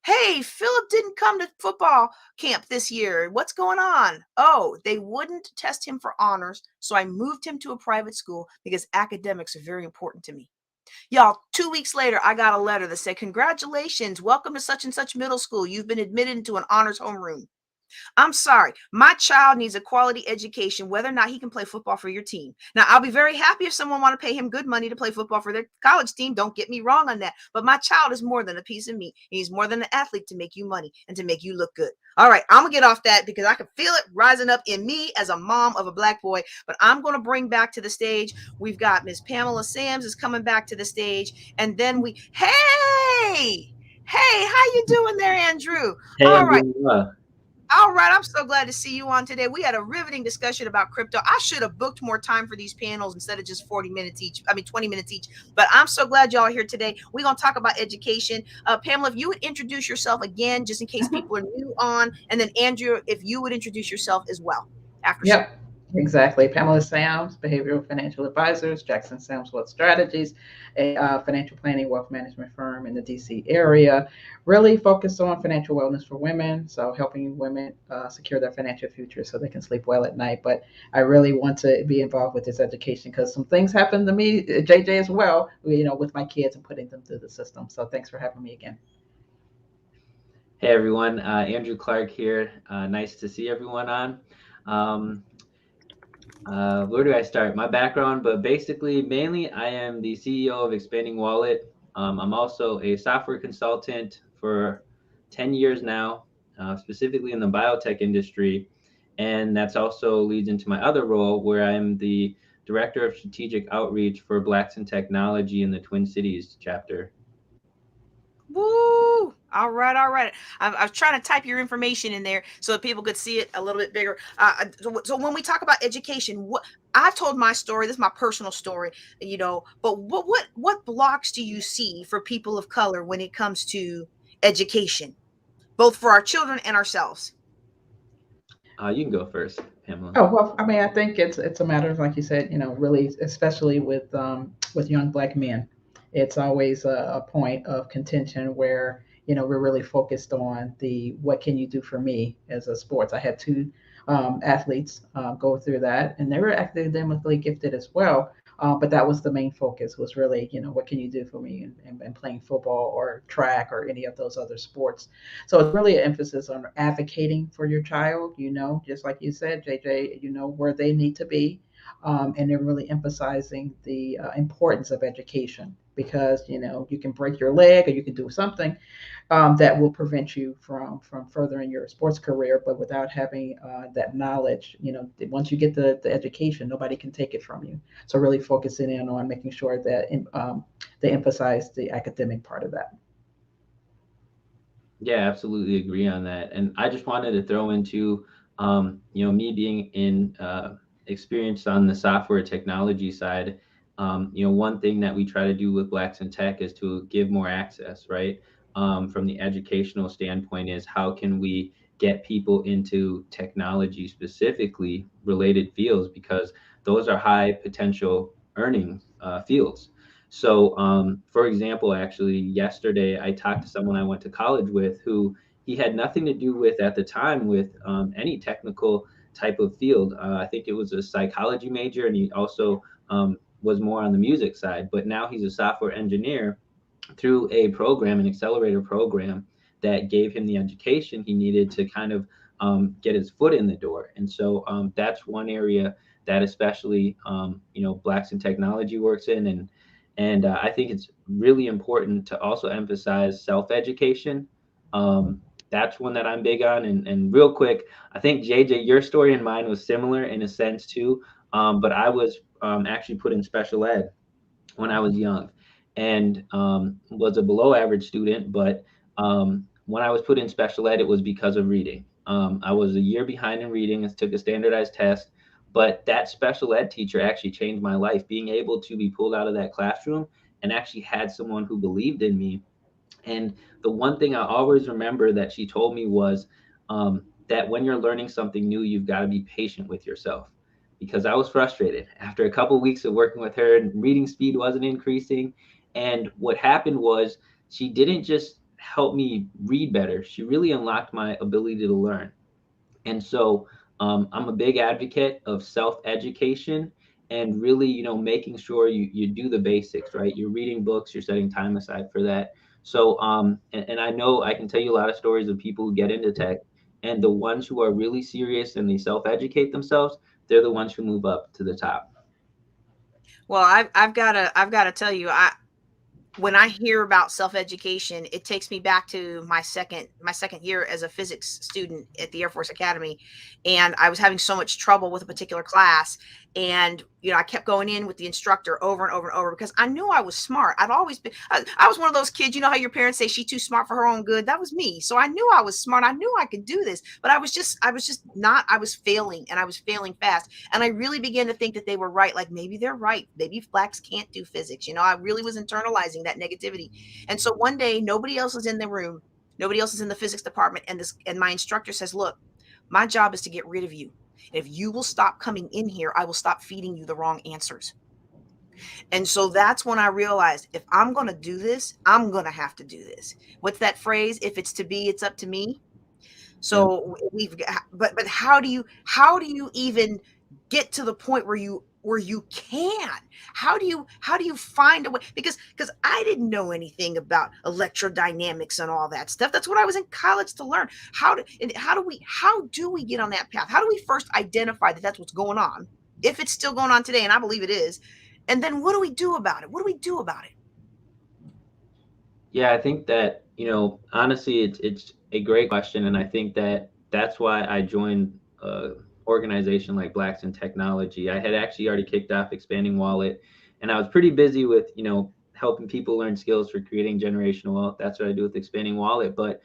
Hey, Philip didn't come to football camp this year. What's going on? Oh, they wouldn't test him for honors. So I moved him to a private school because academics are very important to me. Y'all, 2 weeks later, I got a letter that said, congratulations, welcome to such and such middle school. You've been admitted into an honors homeroom. I'm sorry. My child needs a quality education, whether or not he can play football for your team. Now, I'll be very happy if someone want to pay him good money to play football for their college team. Don't get me wrong on that. But my child is more than a piece of meat. He's more than an athlete to make you money and to make you look good. All right, I'm going to get off that because I can feel it rising up in me as a mom of a black boy. But I'm going to bring back to the stage. We've got Ms. Pamela Sams is coming back to the stage. And then hey, how you doing there, Andrew? Hey, All I'm right. doing well. All right, I'm so glad to see you on today. We had a riveting discussion about crypto. I should have booked more time for these panels instead of just 20 minutes each. But I'm so glad y'all are here today. We're going to talk about education. Pamela, if you would introduce yourself again, just in case people are new on. And then Andrew, if you would introduce yourself as well. Yep, exactly. Pamela Sams, Behavioral Financial Advisors, Jackson Sams Wealth Strategies, a financial planning wealth management firm in the DC area, really focused on financial wellness for women. So helping women secure their financial future so they can sleep well at night. But I really want to be involved with this education because some things happen to me, JJ, as well, with my kids and putting them through the system. So thanks for having me again. Hey, everyone. Andrew Clark here. Nice to see everyone on. Where do I start? My background, but basically, mainly, I am the CEO of Expanding Wallet. I'm also a software consultant for 10 years now, specifically in the biotech industry. And that's also leads into my other role where I am the Director of Strategic Outreach for Blacks in Technology in the Twin Cities chapter. Woo! All right. I was trying to type your information in there so that people could see it a little bit bigger. So when we talk about education, I told my story. This is my personal story, But what blocks do you see for people of color when it comes to education, both for our children and ourselves? You can go first, Pamela. Oh, well, I mean, I think it's a matter of, like you said, really, especially with young black men, it's always a point of contention where, we're really focused on the what can you do for me as a sports. I had 2 athletes go through that, and they were academically gifted as well. But that was the main focus, was really, what can you do for me in playing football or track or any of those other sports. So it's really an emphasis on advocating for your child, just like you said, JJ, where they need to be. And they're really emphasizing the importance of education because, you can break your leg or you can do something that will prevent you from furthering your sports career. But without having that knowledge, once you get the education, nobody can take it from you. So really focusing in on making sure that they emphasize the academic part of that. Yeah, absolutely agree on that. And I just wanted to throw into, me being in experience on the software technology side, one thing that we try to do with Blacks in Tech is to give more access, right? From the educational standpoint, is how can we get people into technology, specifically related fields, because those are high potential earning fields. So, for example, actually, yesterday I talked to someone I went to college with who he had nothing to do with at the time with any technical type of field. I think it was a psychology major, and he also was more on the music side. But now he's a software engineer through a program, an accelerator program that gave him the education he needed to kind of get his foot in the door. And so that's one area that especially Blacks in Technology works in, and I think it's really important to also emphasize self-education. That's one that I'm big on. And real quick, I think JJ, your story and mine was similar in a sense too. But I was actually put in special ed when I was young, and was a below average student. But when I was put in special ed, it was because of reading. I was a year behind in reading and took a standardized test. But that special ed teacher actually changed my life. Being able to be pulled out of that classroom and actually had someone who believed in me. And the one thing I always remember that she told me was that when you're learning something new, you've got to be patient with yourself. Because I was frustrated after a couple of weeks of working with her, and reading speed wasn't increasing. And what happened was she didn't just help me read better, she really unlocked my ability to learn. And so I'm a big advocate of self-education, and really, making sure you do the basics, right? You're reading books, you're setting time aside for that. So, and I know I can tell you a lot of stories of people who get into tech, and the ones who are really serious and they self-educate themselves, they're the ones who move up to the top. Well, I've got to tell you, when I hear about self-education, it takes me back to my second year as a physics student at the Air Force Academy, and I was having so much trouble with a particular class. And I kept going in with the instructor over and over and over because I knew I was smart. I've always been. I was one of those kids. You know how your parents say she's too smart for her own good. That was me. So I knew I was smart. I knew I could do this, but I was just not. I was failing, and I was failing fast. And I really began to think that they were right. Like, maybe they're right. Maybe Blacks can't do physics. I really was internalizing that negativity. And so one day, nobody else is in the room. Nobody else is in the physics department. And my instructor says, "Look, my job is to get rid of you. And if you will stop coming in here, I will stop feeding you the wrong answers." And so that's when I realized, if I'm going to do this, I'm going to have to do this. What's that phrase? If it's to be, it's up to me. Yeah. So we've got, but how do you even get to the point where you can? How do you find a way? Because I didn't know anything about electrodynamics and all that stuff. That's what I was in college to learn. How do we get on that path? How do we first identify that that's what's going on, if it's still going on today, and I believe it is, and then what do we do about it? What do we do about it? Yeah, I think that, honestly, it's a great question, and I think that that's why I joined a organization like Blacks in Technology. I had actually already kicked off Expanding Wallet, and I was pretty busy with, helping people learn skills for creating generational wealth. That's what I do with Expanding Wallet. But,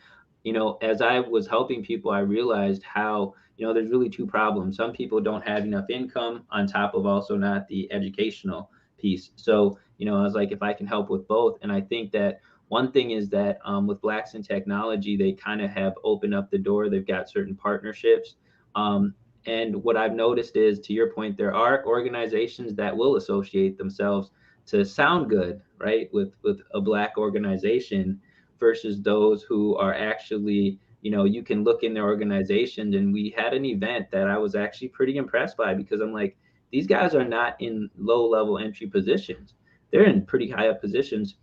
as I was helping people, I realized how, there's really two problems. Some people don't have enough income on top of also not the educational piece. So, I was like, if I can help with both. And I think that one thing is that with Blacks in Technology, they kind of have opened up the door. They've got certain partnerships. And what I've noticed is, to your point, there are organizations that will associate themselves to sound good, right, with a Black organization, versus those who are actually, you can look in their organizations. And we had an event that I was actually pretty impressed by, because I'm like, these guys are not in low level entry positions. They're in pretty high up positions,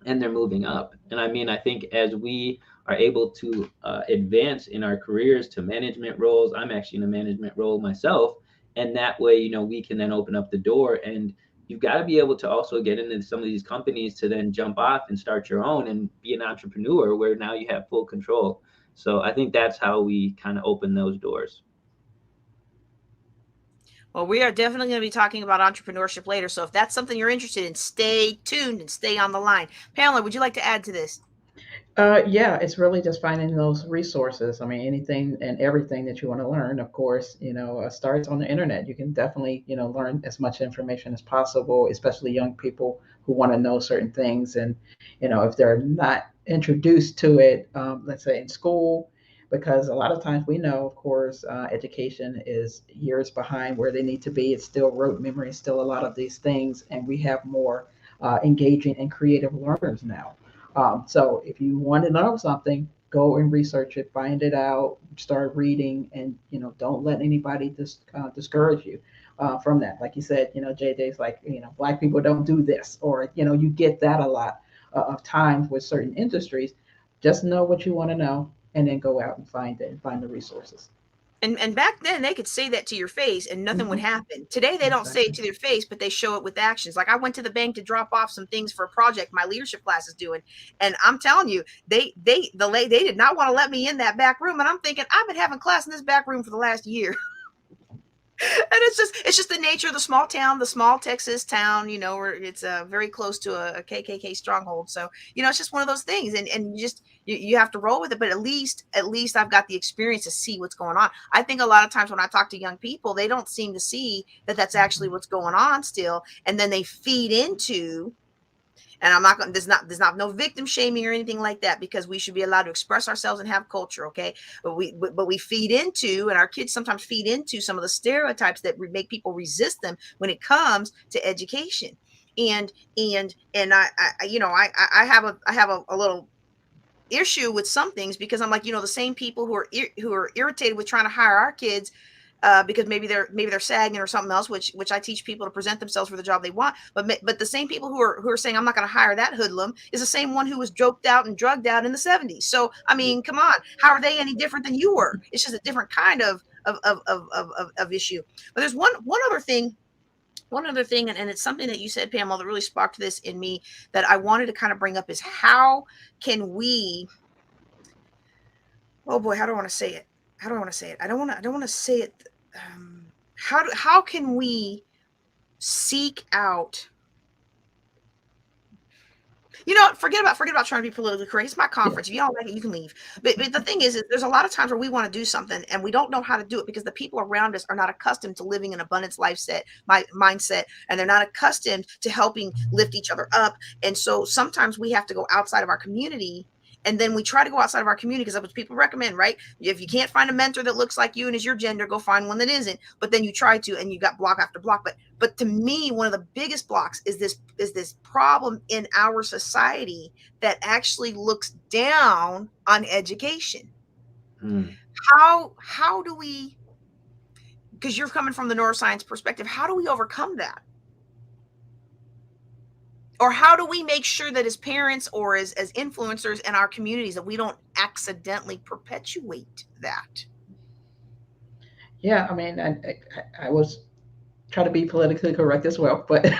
and they're moving up. And I mean, I think as we are able to advance in our careers to management roles, I'm actually in a management role myself. And that way, we can then open up the door. And you've got to be able to also get into some of these companies to then jump off and start your own and be an entrepreneur, where now you have full control. So I think that's how we kind of open those doors. Well, we are definitely going to be talking about entrepreneurship later. So if that's something you're interested in, stay tuned and stay on the line. Pamela, would you like to add to this? Yeah, it's really just finding those resources. I mean, anything and everything that you want to learn, of course, starts on the internet. You can definitely, learn as much information as possible, especially young people who want to know certain things. And, if they're not introduced to it, let's say in school, because a lot of times we know, of course, education is years behind where they need to be. It's still rote memory, still a lot of these things. And we have more engaging and creative learners now. So if you want to know something, go and research it, find it out, start reading, and don't let anybody discourage you from that. Like you said, JJ's like, black people don't do this, or you get that a lot of times with certain industries. Just know what you want to know, and then go out and find it and find the resources. And back then they could say that to your face and nothing would Hmm. happen. Today they don't say it Exactly. to their face, but they show it with actions. Like I went to the bank to drop off some things for a project my leadership class is doing, and I'm telling you, they did not want to let me in that back room. And I'm thinking I've been having class in this back room for the last year. And it's just the nature of the small town, the small Texas town, where it's very close to a KKK stronghold. So it's just one of those things, and you have to roll with it. But at least I've got the experience to see what's going on. I think a lot of times when I talk to young people, they don't seem to see that that's actually what's going on still, and then they feed into. And I'm not going. There's not no victim shaming or anything like that, because we should be allowed to express ourselves and have culture, okay? But we feed into, and our kids sometimes feed into some of the stereotypes that make people resist them when it comes to education. And I have a little issue with some things, because I'm like, the same people who are irritated with trying to hire our kids, because maybe they're sagging or something else, which I teach people to present themselves for the job they want. But the same people who are saying I'm not going to hire that hoodlum is the same one who was joked out and drugged out in the 70s. So I mean, come on, how are they any different than you were? It's just a different kind of issue. But there's one other thing, and it's something that you said, Pamela, that really sparked this in me, that I wanted to kind of bring up, is how can we, oh boy, how do I want to say it? How do I want to say it? I don't want to say it. How can we seek out, forget about trying to be politically correct. It's my Yeah. conference. If you don't like it, you can leave. But the thing is there's a lot of times where we want to do something and we don't know how to do it, because the people around us are not accustomed to living an abundance mindset, and they're not accustomed to helping lift each other up. And so sometimes we have to go outside of our community. And then we try to go outside of our community because that's what people recommend, right? If you can't find a mentor that looks like you and is your gender, go find one that isn't. But then you try to, and you got block after block. But to me, one of the biggest blocks is this problem in our society that actually looks down on education. Hmm. How do we, because you're coming from the neuroscience perspective, how do we overcome that? Or how do we make sure that as parents or as influencers in our communities that we don't accidentally perpetuate that? Yeah, I mean, I was try to be politically correct as well, but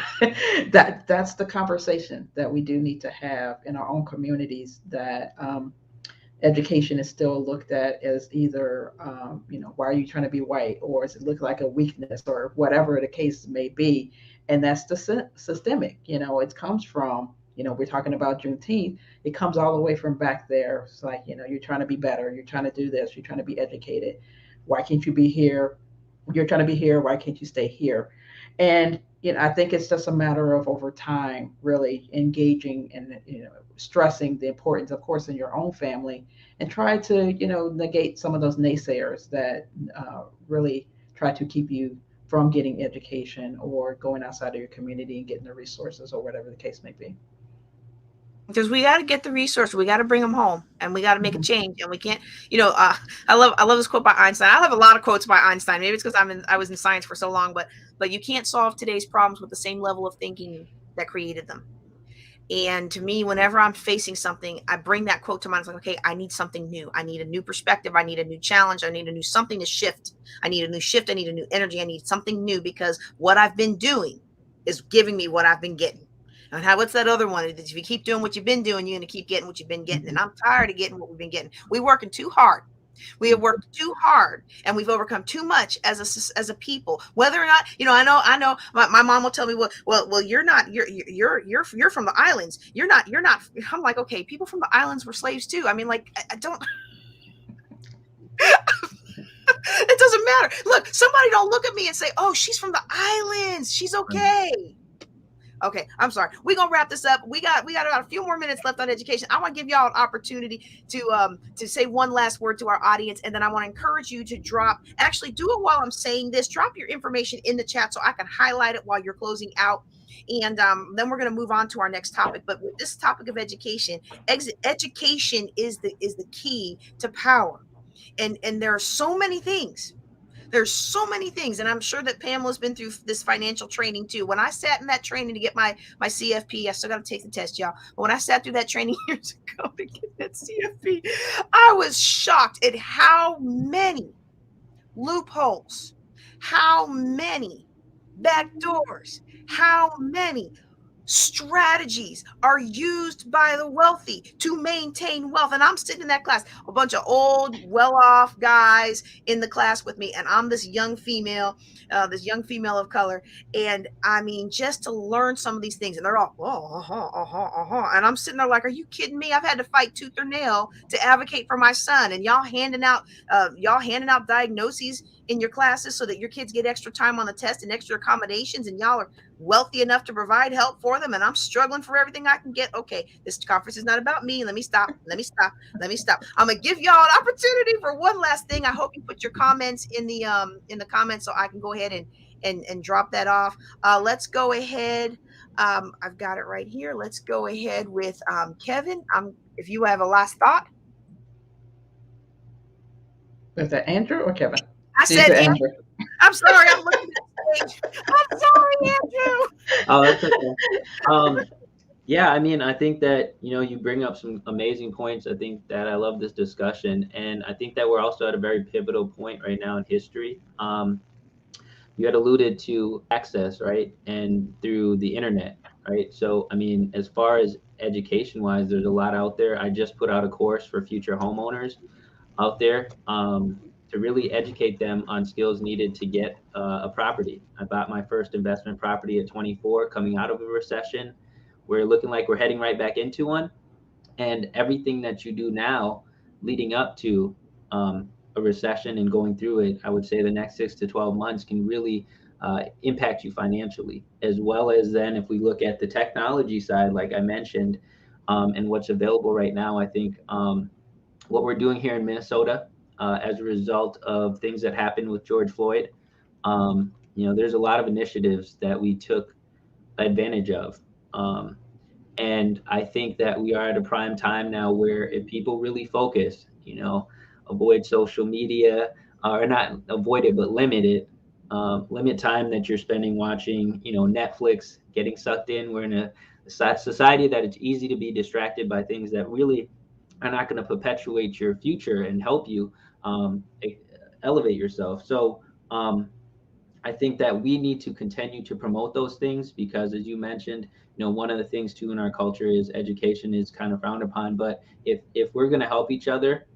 that's the conversation that we do need to have in our own communities. That education is still looked at as either, why are you trying to be white, or does it look like a weakness, or whatever the case may be, and that's the systemic. It comes from. We're talking about Juneteenth. It comes all the way from back there. It's like, you're trying to be better. You're trying to do this. You're trying to be educated. Why can't you be here? You're trying to be here. Why can't you stay here? And I think it's just a matter of over time, really engaging and stressing the importance, of course, in your own family, and try to negate some of those naysayers that really try to keep you from getting education or going outside of your community and getting the resources or whatever the case may be. Because we got to get the resources, we got to bring them home, and we got to make a Mhm. change. And we can't, I love this quote by Einstein. I have a lot of quotes by Einstein. Maybe it's because I was in science for so long, but you can't solve today's problems with the same level of thinking that created them. And to me, whenever I'm facing something, I bring that quote to mind. It's like, okay, I need something new. I need a new perspective. I need a new challenge. I need a new something to shift. I need a new shift. I need a new energy. I need something new, because what I've been doing is giving me what I've been getting. And what's that other one? If you keep doing what you've been doing, you're going to keep getting what you've been getting. And Mhm. I'm tired of getting what we've been getting. We're working too hard. We have worked too hard, and we've overcome too much as a people. Whether or not, I know. My mom will tell me, well, you're not, you're from the islands. You're not. I'm like, okay, people from the islands were slaves too. I mean, like, I don't. It doesn't matter. Look, somebody don't look at me and say, oh, she's from the islands. She's okay. Okay, I'm sorry. We're gonna wrap this up. We got about a few more minutes left on education. I want to give y'all an opportunity to say one last word to our audience, and then I want to encourage you to actually do it while I'm saying this. Drop your information in the chat so I can highlight it while you're closing out. And then we're going to move on to our next topic. But with this topic of education, education is the key to power. And there are so many things. There's so many things, and I'm sure that Pamela's been through this financial training too. When I sat in that training to get my CFP, I still got to take the test, y'all. But when I sat through that training years ago to get that CFP, I was shocked at how many loopholes, how many back doors, how many strategies are used by the wealthy to maintain wealth. And I'm sitting in that class, a bunch of old, well-off guys in the class with me, and I'm this young female of color. And I mean, just to learn some of these things, and they're all, and I'm sitting there like, are you kidding me? I've had to fight tooth or nail to advocate for my son, and y'all handing out diagnoses in your classes so that your kids get extra time on the test and extra accommodations, and y'all are wealthy enough to provide help for them, and I'm struggling for everything I can get. Okay, this conference is not about me. Let me stop. I'm gonna give y'all an opportunity for one last thing. I hope you put your comments in the comments so I can go ahead and drop that off. Let's go ahead. I've got it right here. Let's go ahead with Kevin. If you have a last thought. Is that Andrew or Kevin? I said Andrew. I'm sorry. I'm looking at the stage. I'm sorry, Andrew. Oh, that's okay. Yeah, I mean, I think that, you bring up some amazing points. I think that I love this discussion. And I think that we're also at a very pivotal point right now in history. You had alluded to access, right? And through the internet, right? So, I mean, as far as education wise, there's a lot out there. I just put out a course for future homeowners out there to really educate them on skills needed to get a property. I bought my first investment property at 24, coming out of a recession. We're looking like we're heading right back into one. And everything that you do now leading up to a recession and going through it, I would say the next 6 to 12 months can really impact you financially, as well as then if we look at the technology side, like I mentioned, and what's available right now, I think what we're doing here in Minnesota as a result of things that happened with George Floyd, there's a lot of initiatives that we took advantage of. And I think that we are at a prime time now where if people really focus, avoid social media, or not avoid it, but limit it, limit time that you're spending watching, Netflix, getting sucked in. We're in a society that it's easy to be distracted by things that really are not going to perpetuate your future and help you elevate yourself. So I think that we need to continue to promote those things because, as you mentioned, one of the things too in our culture is education is kind of frowned upon. But if we're going to help each other,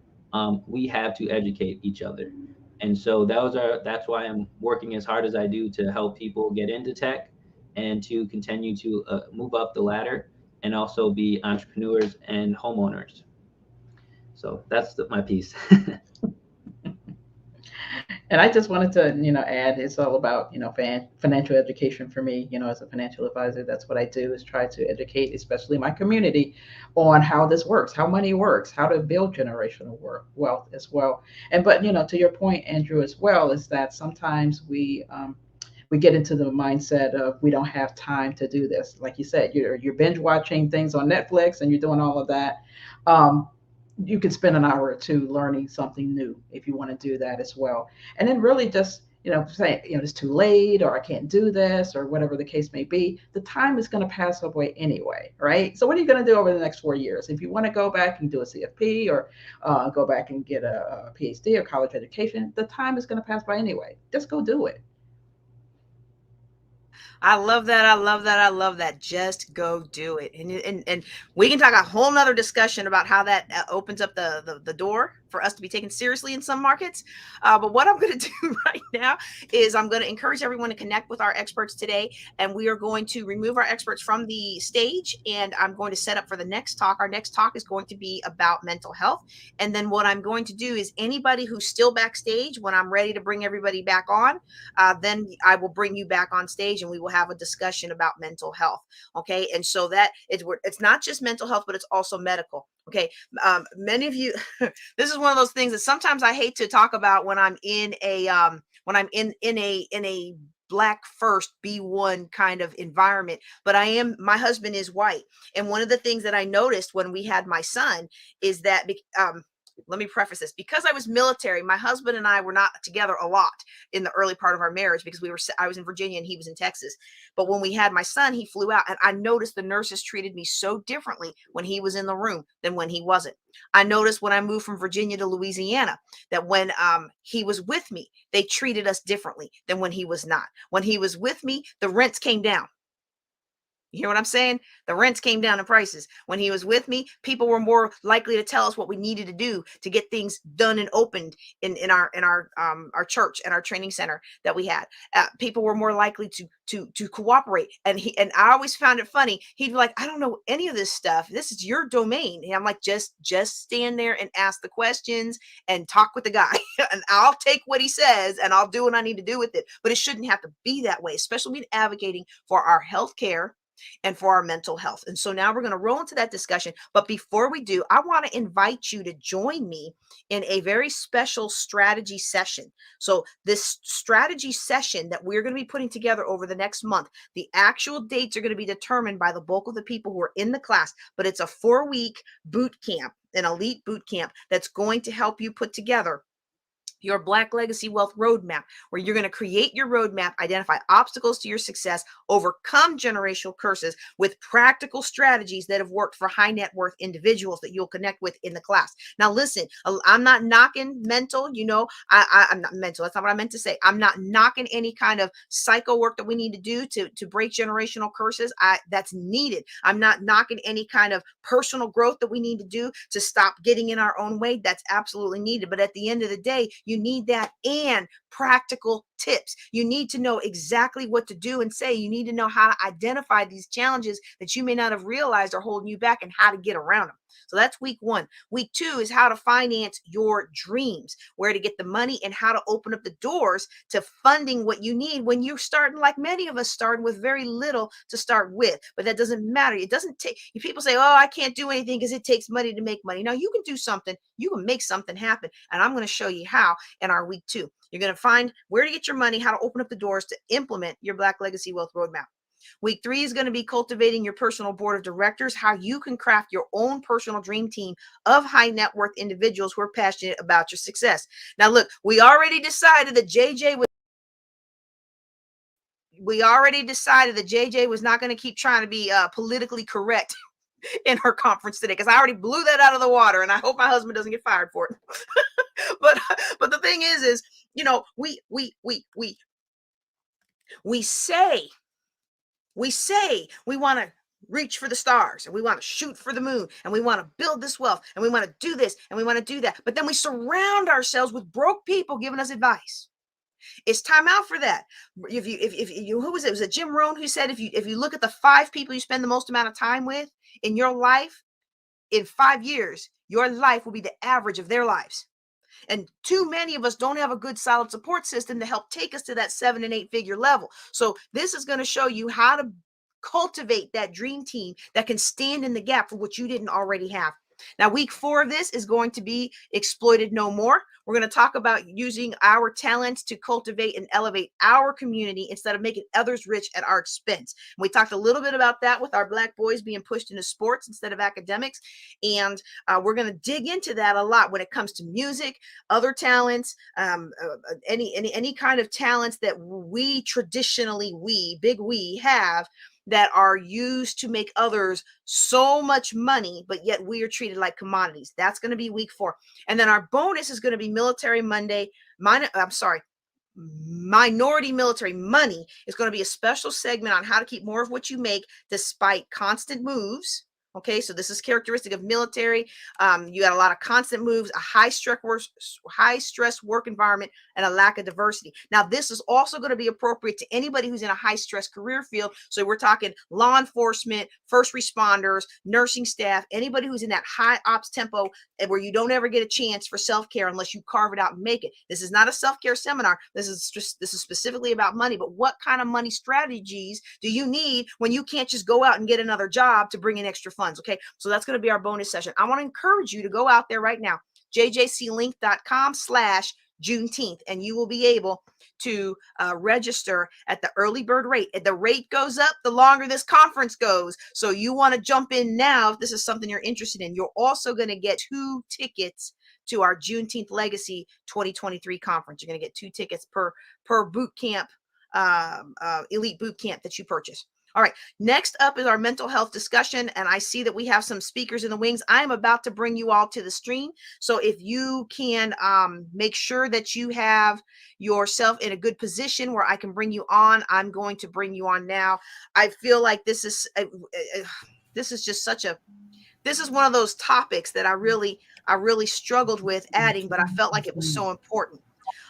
we have to educate each other. And so that's why I'm working as hard as I do to help people get into tech and to continue to move up the ladder and also be entrepreneurs and homeowners. So that's my piece. And I just wanted to, add, it's all about, financial education for me, as a financial advisor. That's what I do, is try to educate, especially my community, on how this works, how money works, how to build generational wealth as well. But, to your point, Andrew, as well, is that sometimes we get into the mindset of we don't have time to do this. Like you said, you're binge watching things on Netflix and you're doing all of that. You can spend an hour or two learning something new if you want to do that as well. And then really just, say, it's too late or I can't do this or whatever the case may be. The time is going to pass away anyway, right? So what are you going to do over the next 4 years? If you want to go back and do a CFP or go back and get a PhD or college education, the time is going to pass by anyway. Just go do it. I love that. I love that. I love that. Just go do it. And we can talk a whole nother discussion about how that opens up the door for us to be taken seriously in some markets. But what I'm going to do right now is I'm going to encourage everyone to connect with our experts today. And we are going to remove our experts from the stage. And I'm going to set up for the next talk. Our next talk is going to be about mental health. And then what I'm going to do is anybody who's still backstage, when I'm ready to bring everybody back on, then I will bring you back on stage and we will have a discussion about mental health. Okay. And so that it's not just mental health, but it's also medical. Okay. Many of you, this is one of those things that sometimes I hate to talk about when I'm in a, when I'm in a Black first B1 kind of environment, but my husband is white. And one of the things that I noticed when we had my son is that, let me preface this, because I was military, my husband and I were not together a lot in the early part of our marriage because I was in Virginia and he was in Texas. But when we had my son, he flew out, and I noticed the nurses treated me so differently when he was in the room than when he wasn't. I noticed when I moved from Virginia to Louisiana that when he was with me, they treated us differently than when he was not. When he was with me, the rents came down. You hear what I'm saying? The rents came down in prices. When he was with me, people were more likely to tell us what we needed to do to get things done and opened in our church and our training center that we had. People were more likely to cooperate. And I always found it funny. He'd be like, I don't know any of this stuff. This is your domain. And I'm like, just stand there and ask the questions and talk with the guy. And I'll take what he says and I'll do what I need to do with it. But it shouldn't have to be that way, especially when advocating for our health care and for our mental health. And so now we're going to roll into that discussion. But before we do, I want to invite you to join me in a very special strategy session. So this strategy session that we're going to be putting together over the next month, the actual dates are going to be determined by the bulk of the people who are in the class, but it's a 4-week boot camp, an elite boot camp that's going to help you put together your Black Legacy Wealth Roadmap, where you're going to create your roadmap, identify obstacles to your success, overcome generational curses with practical strategies that have worked for high net worth individuals that you'll connect with in the class. Now, listen, I'm not knocking mental, I'm not mental. That's not what I meant to say. I'm not knocking any kind of psycho work that we need to do to break generational curses. That's needed. I'm not knocking any kind of personal growth that we need to do to stop getting in our own way. That's absolutely needed. But at the end of the day, you need that and practical tips. You need to know exactly what to do and say. You need to know how to identify these challenges that you may not have realized are holding you back and how to get around them. So that's week 1. Week 2 is how to finance your dreams, where to get the money and how to open up the doors to funding what you need when you're starting, like many of us started with very little to start with. But that doesn't matter. It doesn't take, people say, oh, I can't do anything because it takes money to make money. Now you can do something. You can make something happen. And I'm going to show you how in our week 2. You're going to find where to get your money, how to open up the doors to implement your Black Legacy Wealth Roadmap. Week 3 is going to be cultivating your personal board of directors, how you can craft your own personal dream team of high net worth individuals who are passionate about your success. Now, look, we already decided that JJ was not going to keep trying to be politically correct in her conference today, because I already blew that out of the water, and I hope my husband doesn't get fired for it. but the thing is, we say we want to reach for the stars and we want to shoot for the moon and we want to build this wealth and we want to do this and we want to do that. But then we surround ourselves with broke people giving us advice. It's time out for that. If you who was it? Was it Jim Rohn who said if you look at the 5 people you spend the most amount of time with in your life, in 5 years, your life will be the average of their lives. And too many of us don't have a good solid support system to help take us to that 7 and 8 figure level. So this is going to show you how to cultivate that dream team that can stand in the gap for what you didn't already have. Now, week 4 of this is going to be exploited no more. We're going to talk about using our talents to cultivate and elevate our community instead of making others rich at our expense. And we talked a little bit about that with our Black boys being pushed into sports instead of academics. And we're going to dig into that a lot when it comes to music, other talents, any kind of talents that we traditionally, we have, that are used to make others so much money, but yet we are treated like commodities. That's going to be week 4. And then our bonus is going to be Military Monday. minority military money is going to be a special segment on how to keep more of what you make despite constant moves. Okay, so this is characteristic of military. You got a lot of constant moves, a high stress work environment, and a lack of diversity. Now, this is also going to be appropriate to anybody who's in a high stress career field. So we're talking law enforcement, first responders, nursing staff, anybody who's in that high ops tempo where you don't ever get a chance for self-care unless you carve it out and make it. This is not a self-care seminar. This is specifically about money. But what kind of money strategies do you need when you can't just go out and get another job to bring in extra funds? Okay, so that's going to be our bonus session. I want to encourage you to go out there right now, jjclink.com/Juneteenth, and you will be able to register at the early bird rate. The rate goes up the longer this conference goes. So you want to jump in now if this is something you're interested in. You're also going to get 2 tickets to our Juneteenth Legacy 2023 conference. You're going to get 2 tickets per boot camp, elite boot camp that you purchase. All right, next up is our mental health discussion, and I see that we have some speakers in the wings. I'm about to bring you all to the stream, so if you can make sure that you have yourself in a good position where I can bring you on, I'm going to bring you on now. I feel like this is just this is one of those topics that I really struggled with adding, but I felt like it was so important.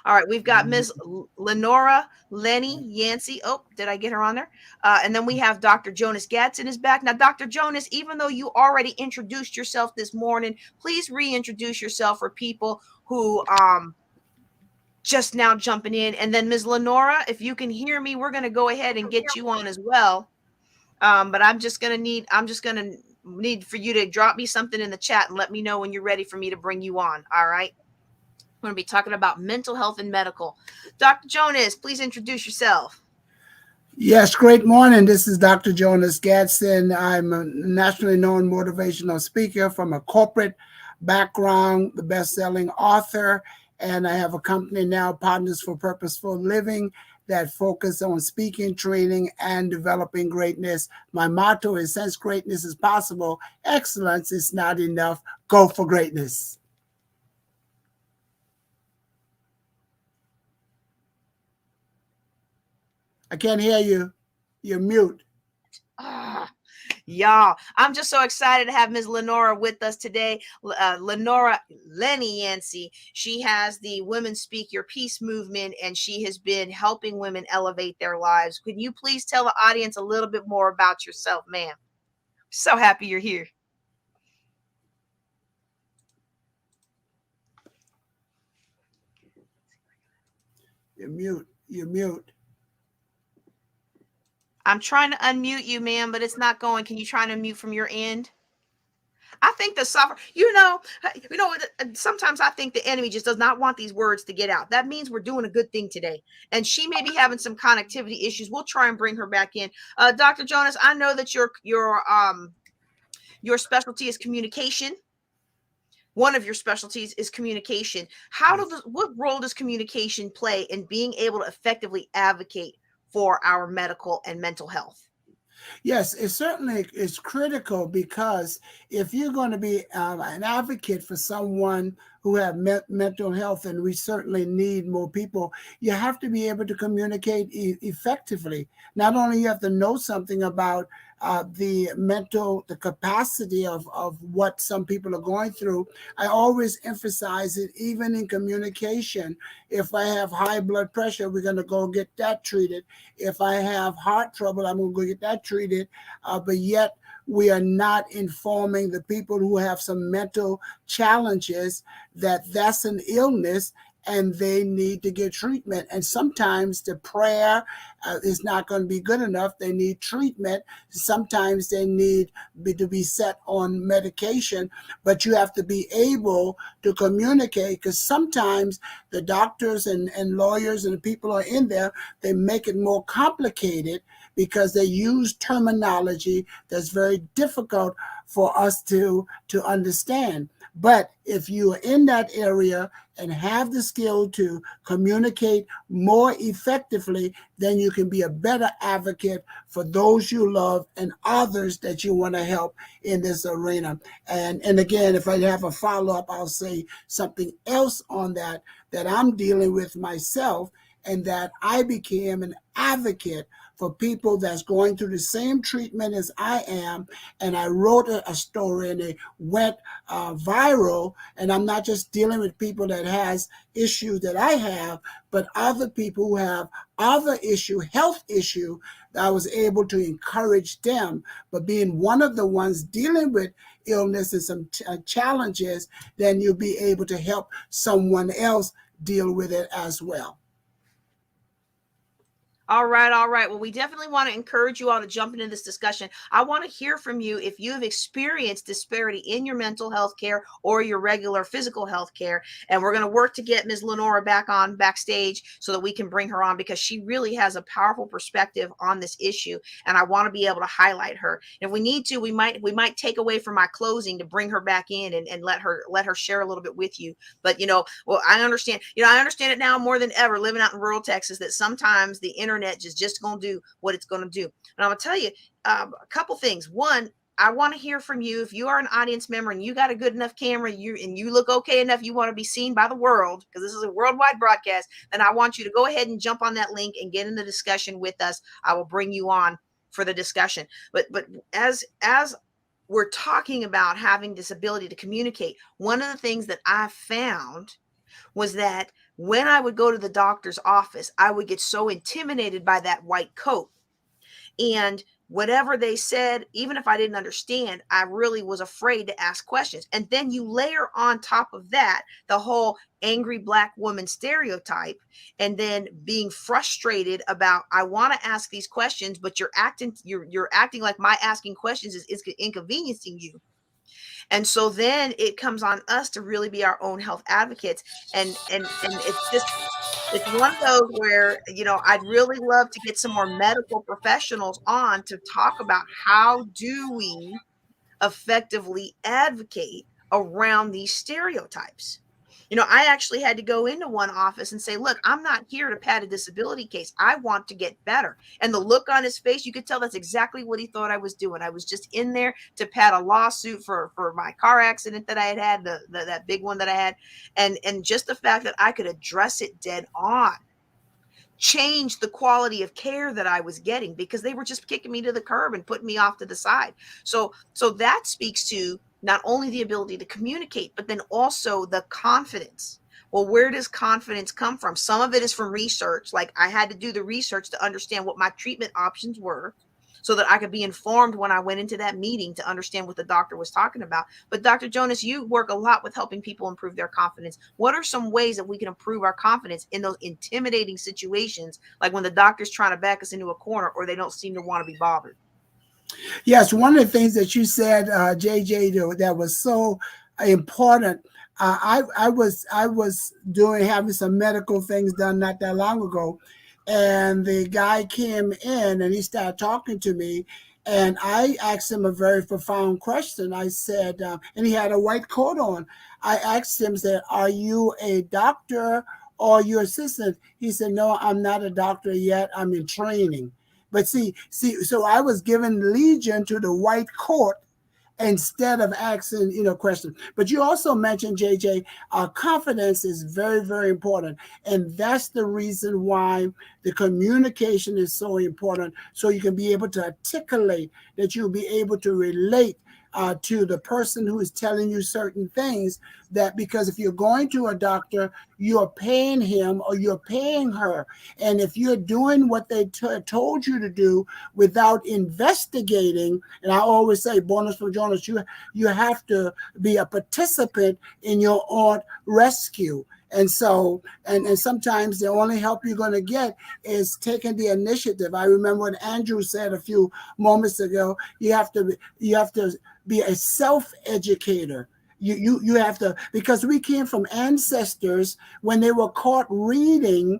All right, we've got Ms. Lenora Lenny Yancey. Oh, did I get her on there? And then we have Dr. Jonas Gadsden is back. Now, Dr. Jonas, even though you already introduced yourself this morning, please reintroduce yourself for people who just now jumping in. And then Ms. Lenora, if you can hear me, we're going to go ahead and get you on as well. But I'm just going to need for you to drop me something in the chat and let me know when you're ready for me to bring you on. All right. We're going to be talking about mental health and medical. Dr. Jonas, please introduce yourself. Yes, great morning. This is Dr. Jonas Gadsden. I'm a nationally known motivational speaker from a corporate background, the best-selling author, and I have a company now, Partners for Purposeful Living, that focus on speaking, training, and developing greatness. My motto is, since greatness is possible, excellence is not enough. Go for greatness. I can't hear you. You're mute. Y'all, I'm just so excited to have Ms. Lenora with us today. Lenora Lenny Yancey. She has the Women Speak Your Peace movement, and she has been helping women elevate their lives. Could you please tell the audience a little bit more about yourself, ma'am? So happy you're here. You're mute. You're mute. I'm trying to unmute you, ma'am, but it's not going. Can you try to mute from your end? I think the software, sometimes I think the enemy just does not want these words to get out. That means we're doing a good thing today. And she may be having some connectivity issues. We'll try and bring her back in. Dr. Jonas, I know that your specialty is communication. One of your specialties is communication. What role does communication play in being able to effectively advocate for our medical and mental health? Yes, it certainly is critical, because if you're going to be an advocate for someone who have mental health, and we certainly need more people, you have to be able to communicate effectively. Not only you have to know something about the capacity of what some people are going through. I always emphasize it, even in communication. If I have high blood pressure, we're going to go get that treated. If I have heart trouble, I'm going to go get that treated. But yet we are not informing the people who have some mental challenges that that's an illness and they need to get treatment. And sometimes the prayer is not going to be good enough. They need treatment. Sometimes they need to be set on medication, but you have to be able to communicate, because sometimes the doctors and lawyers and the people are in there, they make it more complicated because they use terminology that's very difficult for us to understand. But if you are in that area and have the skill to communicate more effectively, then you can be a better advocate for those you love and others that you want to help in this arena. And again, if I have a follow-up, I'll say something else on that I'm dealing with myself. and that I became an advocate for people that's going through the same treatment as I am. And I wrote a story, and it went viral. And I'm not just dealing with people that has issues that I have, but other people who have other health issue, that I was able to encourage them. But being one of the ones dealing with illness and some challenges, then you'll be able to help someone else deal with it as well. All right, all right. Well, we definitely want to encourage you all to jump into this discussion. I want to hear from you if you have experienced disparity in your mental health care or your regular physical health care. And we're going to work to get Ms. Lenora back on backstage so that we can bring her on, because she really has a powerful perspective on this issue. And I want to be able to highlight her. If we need to, we might take away from my closing to bring her back in and let her share a little bit with you. But, well, I understand it now more than ever, living out in rural Texas, that sometimes the internet is just going to do what it's going to do. And I'm going to tell you a couple things. One, I want to hear from you. If you are an audience member and you got a good enough camera, you look okay enough, you want to be seen by the world, because this is a worldwide broadcast, then I want you to go ahead and jump on that link and get in the discussion with us. I will bring you on for the discussion. But as we're talking about having this ability to communicate, one of the things that I found was that when I would go to the doctor's office, I would get so intimidated by that white coat. And whatever they said, even if I didn't understand, I really was afraid to ask questions. And then you layer on top of that the whole angry Black woman stereotype, and then being frustrated about, I want to ask these questions, but you're acting like my asking questions is inconveniencing you. And so then it comes on us to really be our own health advocates. And it's one of those where, I'd really love to get some more medical professionals on to talk about how do we effectively advocate around these stereotypes. I actually had to go into one office and say, look, I'm not here to pad a disability case. I want to get better. And the look on his face, you could tell that's exactly what he thought I was doing. I was just in there to pad a lawsuit for my car accident that I had, that big one that I had. And just the fact that I could address it dead on changed the quality of care that I was getting, because they were just kicking me to the curb and putting me off to the side. So that speaks to not only the ability to communicate, but then also the confidence. Well, where does confidence come from? Some of it is from research. Like, I had to do the research to understand what my treatment options were, so that I could be informed when I went into that meeting to understand what the doctor was talking about. But Dr. Jonas, you work a lot with helping people improve their confidence. What are some ways that we can improve our confidence in those intimidating situations, like when the doctor's trying to back us into a corner or they don't seem to want to be bothered? Yes, one of the things that you said, JJ, that was so important. I was having some medical things done not that long ago, and the guy came in and he started talking to me, and I asked him a very profound question. I said, and he had a white coat on. I asked him, said, "Are you a doctor or your assistant?" He said, "No, I'm not a doctor yet. I'm in training." But see, so I was given legion to the white coat instead of asking, questions. But you also mentioned, JJ, confidence is very, very important. And that's the reason why the communication is so important. So you can be able to articulate, that you'll be able to relate to the person who is telling you certain things, that because if you're going to a doctor, you're paying him or you're paying her. And if you're doing what they told you to do without investigating, and I always say, bonus for Jonas, you have to be a participant in your own rescue. And so, and sometimes the only help you're going to get is taking the initiative. I remember what Andrew said a few moments ago. You have to be a self-educator. You have to, because we came from ancestors when they were caught reading,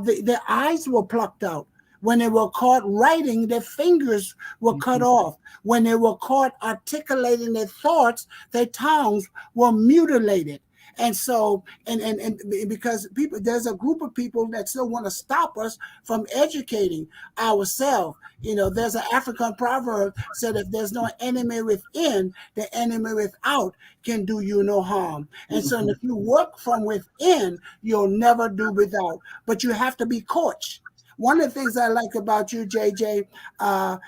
their eyes were plucked out. When they were caught writing, their fingers were cut off. When they were caught articulating their thoughts, their tongues were mutilated. And so, and because people, there's a group of people that still want to stop us from educating ourselves. There's an African proverb said, if there's no enemy within, the enemy without can do you no harm. And so if you work from within, you'll never do without, but you have to be coached. One of the things I like about you, JJ,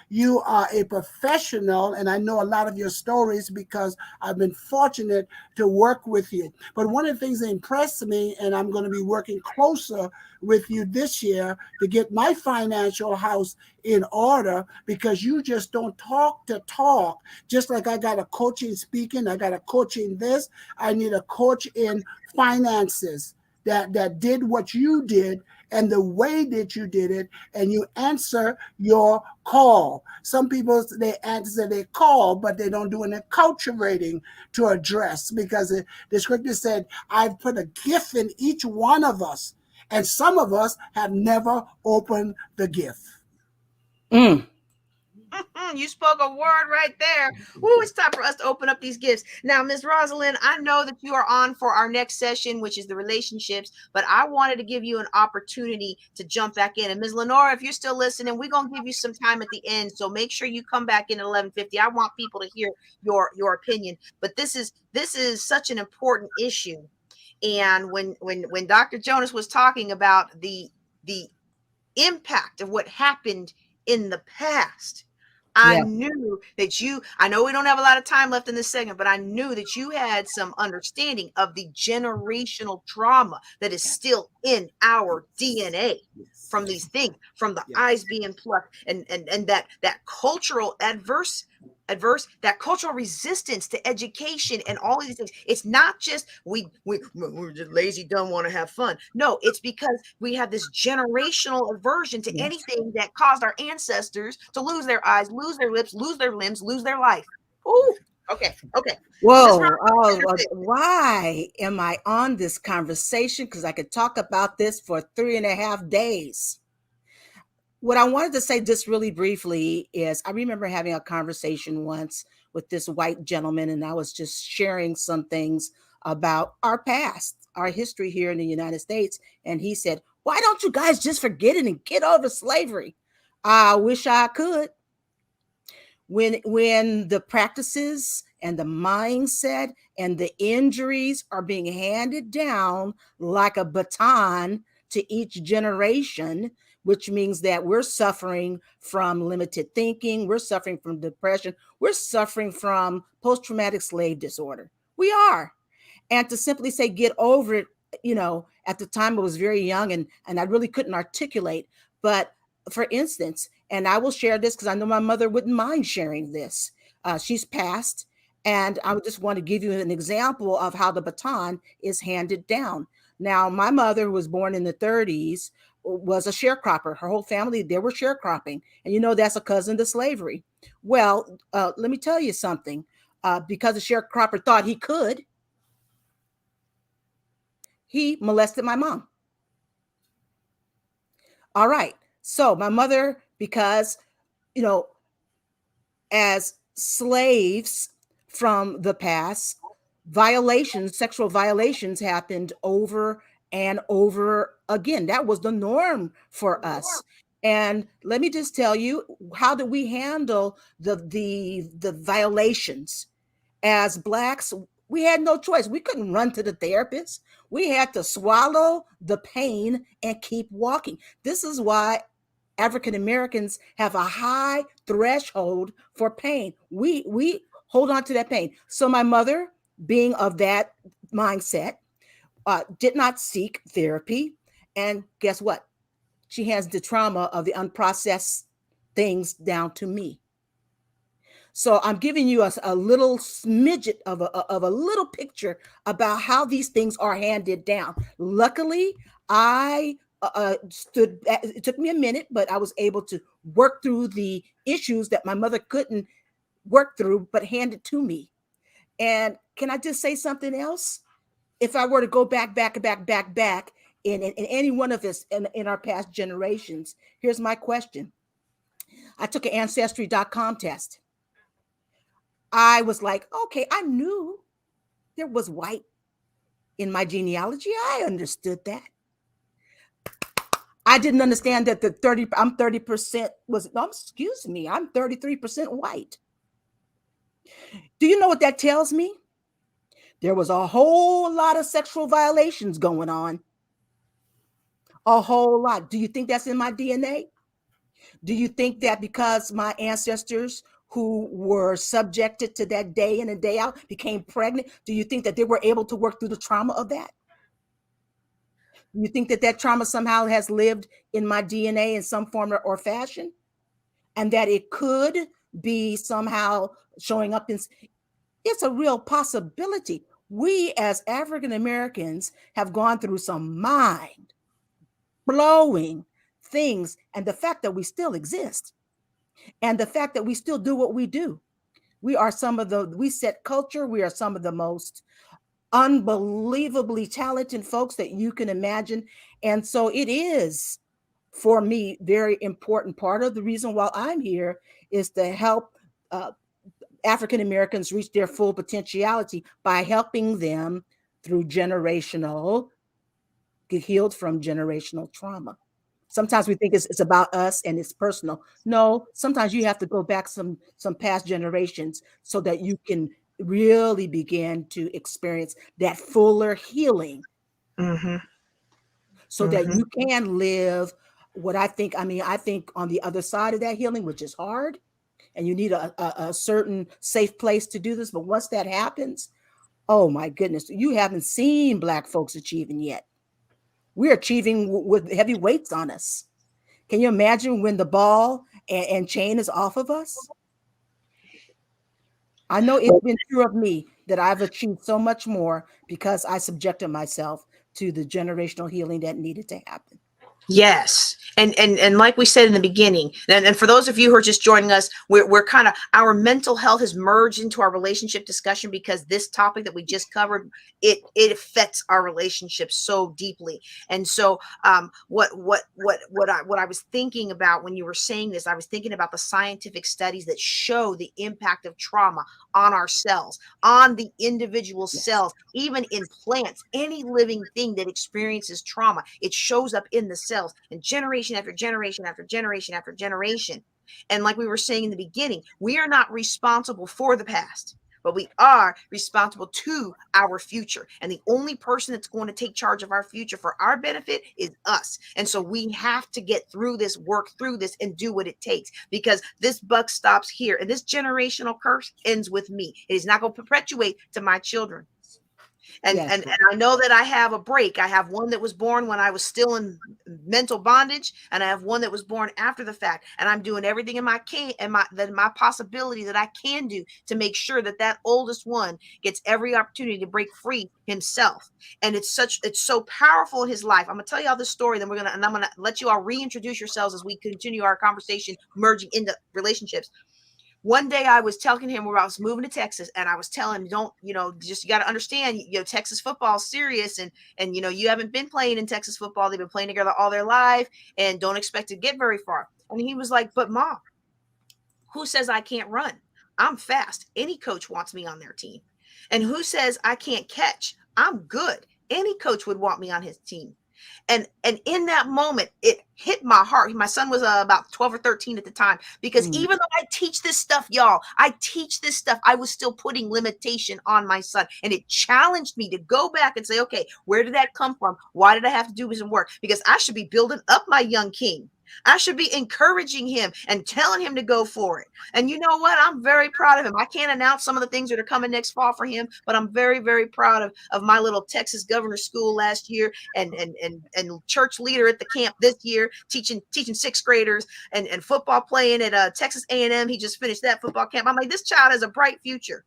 you are a professional, and I know a lot of your stories because I've been fortunate to work with you. But one of the things that impressed me, and I'm going to be working closer with you this year to get my financial house in order, because you just don't talk to talk. Just like I got a coach in speaking, I got a coach in this, I need a coach in finances that did what you did and the way that you did it, and you answer your call. Some people, they answer their call, but they don't do any cultivating to address, because the scripture said, I've put a gift in each one of us, and some of us have never opened the gift. You spoke a word right there. Ooh, it's time for us to open up these gifts. Now, Ms. Rosalind, I know that you are on for our next session, which is the relationships, but I wanted to give you an opportunity to jump back in. And Ms. Lenora, if you're still listening, we're going to give you some time at the end. So make sure you come back in at 11:50. I want people to hear your opinion. But this is such an important issue. And when Dr. Jonas was talking about the impact of what happened in the past, I knew that I know we don't have a lot of time left in this segment, but I knew that you had some understanding of the generational trauma that is still in our DNA from these things, from the eyes being plucked, and that cultural that cultural resistance to education and all of these things. It's not just we're just lazy, dumb, want to have fun. No, it's because we have this generational aversion to anything that caused our ancestors to lose their eyes, lose their lips, lose their limbs, lose their life. Ooh, okay. Whoa, why am I on this conversation? Because I could talk about this for 3.5 days. What I wanted to say just really briefly is I remember having a conversation once with this white gentleman, and I was just sharing some things about our past, our history here in the United States. And he said, why don't you guys just forget it and get over slavery? I wish I could. When the practices and the mindset and the injuries are being handed down like a baton to each generation, which means that we're suffering from limited thinking, we're suffering from depression, we're suffering from post-traumatic slave disorder. We are. And to simply say, get over it, at the time I was very young and I really couldn't articulate. But for instance, and I will share this because I know my mother wouldn't mind sharing this. She's passed. And I just want to give you an example of how the baton is handed down. Now, my mother, who was born in the 30s, was a sharecropper. Her whole family, they were sharecropping. And that's a cousin to slavery. Well, let me tell you something. Because the sharecropper thought he could, he molested my mom. All right. So my mother, because, as slaves from the past, sexual violations happened over and over again. That was the norm for us. And let me just tell you, how do we handle the violations? As Blacks, we had no choice. We couldn't run to the therapist. We had to swallow the pain and keep walking. This is why African Americans have a high threshold for pain. We hold on to that pain. So my mother, being of that mindset, did not seek therapy. And guess what? She has the trauma of the unprocessed things down to me. So I'm giving you a little smidget of a little picture about how these things are handed down. Luckily, I it took me a minute, but I was able to work through the issues that my mother couldn't work through, but handed to me. And can I just say something else? If I were to go back in any one of us in our past generations, here's my question. I took an Ancestry.com test. I was like, okay, I knew there was white in my genealogy. I understood that. I didn't understand that I'm 30% excuse me, I'm 33% white. Do you know what that tells me? There was a whole lot of sexual violations going on. A whole lot. Do you think that's in my DNA? Do you think that because my ancestors who were subjected to that day in and day out became pregnant, do you think that they were able to work through the trauma of that? Do you think that that trauma somehow has lived in my DNA in some form or fashion? And that it could be somehow showing up in, it's a real possibility. We as African Americans have gone through some mind blowing things, and the fact that we still exist and the fact that we still do what we do. We set culture. We are some of the most unbelievably talented folks that you can imagine. And so it is, for me, very important. Part of the reason why I'm here is to help African Americans reach their full potentiality by helping them through get healed from generational trauma. Sometimes we think it's about us and it's personal. No, sometimes you have to go back some past generations so that you can really begin to experience that fuller healing. Mm-hmm. So that you can live what I think on the other side of that healing, which is hard, and you need a certain safe place to do this. But once that happens, oh my goodness, you haven't seen Black folks achieving yet. We're achieving with heavy weights on us. Can you imagine when the ball and chain is off of us? I know it's been true of me that I've achieved so much more because I subjected myself to the generational healing that needed to happen. Yes. And like we said in the beginning, and for those of you who are just joining us, we're kind of, our mental health has merged into our relationship discussion because this topic that we just covered, it affects our relationships so deeply. And so what I was thinking about when you were saying this, I was thinking about the scientific studies that show the impact of trauma on our cells, on the individual cells, even in plants, any living thing that experiences trauma, it shows up in the cells, and generation after generation after generation after generation. And like we were saying in the beginning, we are not responsible for the past, but we are responsible to our future. And the only person that's going to take charge of our future for our benefit is us. And so we have to get through this, work through this, and do what it takes, because this buck stops here. And this generational curse ends with me. It is not going to perpetuate to my children. And I know that I have a break. I have one that was born when I was still in mental bondage, and I have one that was born after the fact. And I'm doing everything in my possibility that I can do to make sure that that oldest one gets every opportunity to break free himself. And it's so powerful in his life. I'm gonna tell you all this story, then I'm gonna let you all reintroduce yourselves as we continue our conversation, merging into relationships. One day I was telling him where I was moving to Texas, and I was telling him, you got to understand, Texas football is serious, and you haven't been playing in Texas football. They've been playing together all their life, and don't expect to get very far. And he was like, but Mom, who says I can't run? I'm fast. Any coach wants me on their team. And who says I can't catch? I'm good. Any coach would want me on his team. And in that moment, it hit my heart. My son was about 12 or 13 at the time, because even though I teach this stuff, y'all, I was still putting limitation on my son. And it challenged me to go back and say, okay, where did that come from? Why did I have to do some work? Because I should be building up my young king. I should be encouraging him and telling him to go for it. And you know what? I'm very proud of him. I can't announce some of the things that are coming next fall for him, but I'm very, very proud of my little Texas Governor School last year, and church leader at the camp this year, teaching sixth graders, and football playing at Texas A&M. He just finished that football camp. I'm like, this child has a bright future.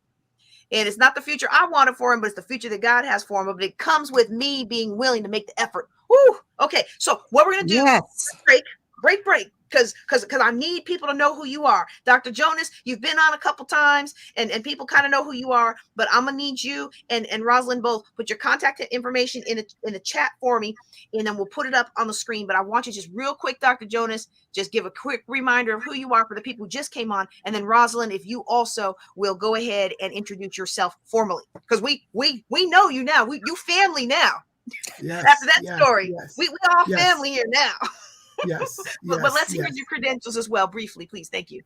And it's not the future I wanted for him, but it's the future that God has for him. But it comes with me being willing to make the effort. Woo! Okay, so what we're going to do, break. break, because I need people to know who you are. Dr. Jonas, you've been on a couple times, and people kind of know who you are, but I'm gonna need you and Rosalind both put your contact information in the chat for me, and then we'll put it up on the screen. But I want you just real quick, Dr. Jonas, just give a quick reminder of who you are for the people who just came on, and then Rosalind, if you also will go ahead and introduce yourself formally, because we know you now. You family now. Yes. After that yes, story, yes, we all yes, family here now. yes, But yes, let's hear yes. your credentials as well, briefly, please. Thank you.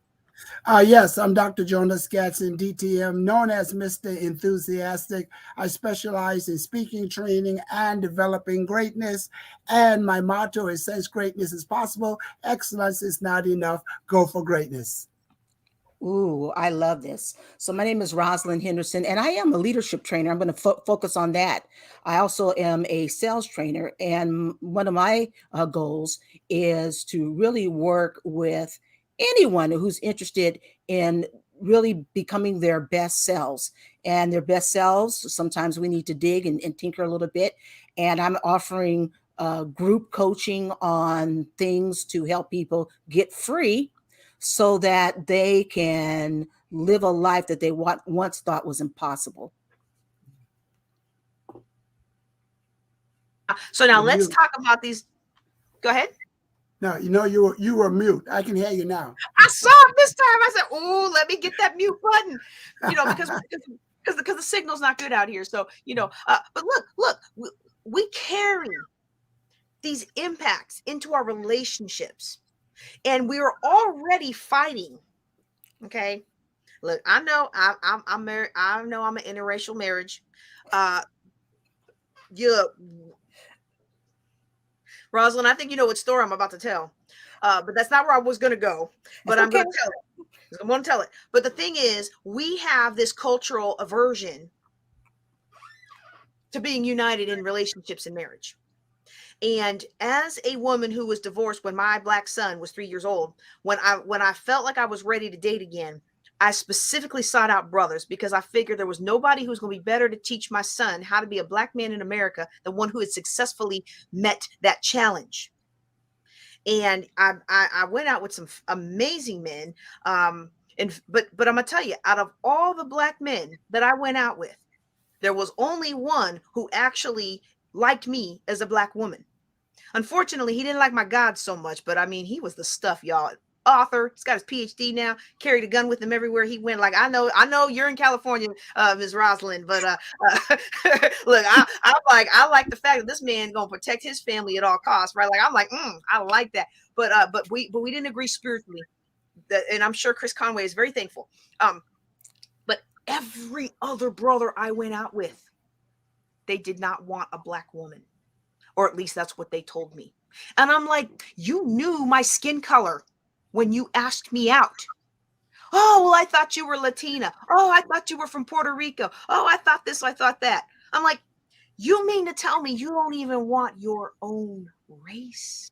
Yes, I'm Dr. Jonas Gatson, DTM, known as Mr. Enthusiastic. I specialize in speaking, training, and developing greatness. And my motto is, since greatness is possible, excellence is not enough. Go for greatness. Ooh, I love this. So my name is Rosalind Henderson, and I am a leadership trainer. I'm going to focus on that. I also am a sales trainer, and one of my goals is to really work with anyone who's interested in really becoming their best selves. And their best selves, sometimes we need to dig and tinker a little bit. And I'm offering group coaching on things to help people get free so that they can live a life that they once thought was impossible. So now let's talk about these. Go ahead. No, you were mute. I can hear you now. I saw it this time. I said, "Oh, let me get that mute button," because the signal's not good out here. So but look, we carry these impacts into our relationships, and we are already fighting. Okay, look, I know I'm married. I know I'm an interracial marriage. Rosalind, I think you know what story I'm about to tell, but that's not where I was going to go. But I'm going to tell it. I'm going to tell it. But the thing is, we have this cultural aversion to being united in relationships and marriage. And as a woman who was divorced when my Black son was 3 years old, when I felt like I was ready to date again, I specifically sought out brothers because I figured there was nobody who's going to be better to teach my son how to be a Black man in America than one who had successfully met that challenge. And I went out with some amazing men. But I'm gonna tell you, out of all the Black men that I went out with, there was only one who actually liked me as a Black woman. Unfortunately, he didn't like my God so much, but I mean, he was the stuff, y'all. Author, he's got his PhD now, carried a gun with him everywhere he went. Like, I know you're in California, Ms. Rosalind, but look, I like the fact that this man gonna protect his family at all costs, right? Like, I'm like, I like that. But we didn't agree spiritually. And I'm sure Chris Conway is very thankful. But every other brother I went out with, they did not want a Black woman. Or at least that's what they told me. And I'm like, you knew my skin color when you asked me out. Oh, well, I thought you were Latina. Oh, I thought you were from Puerto Rico. Oh, I thought this, I thought that. I'm like, you mean to tell me you don't even want your own race?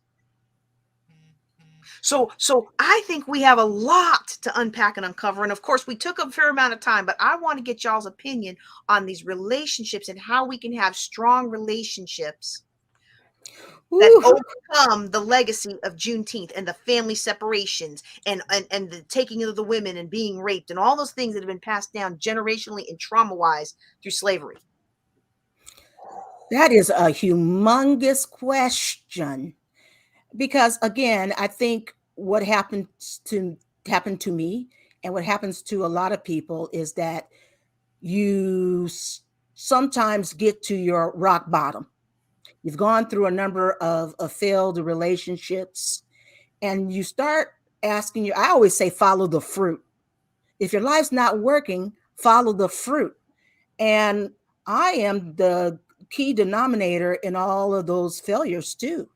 So I think we have a lot to unpack and uncover. And of course, we took a fair amount of time, but I want to get y'all's opinion on these relationships and how we can have strong relationships that overcome the legacy of Juneteenth and the family separations and the taking of the women and being raped and all those things that have been passed down generationally and trauma-wise through slavery. That is a humongous question. Because again, I think what happened to me and what happens to a lot of people is that you sometimes get to your rock bottom. You've gone through a number of failed relationships and you start asking I always say, follow the fruit. If your life's not working, follow the fruit. And I am the key denominator in all of those failures too.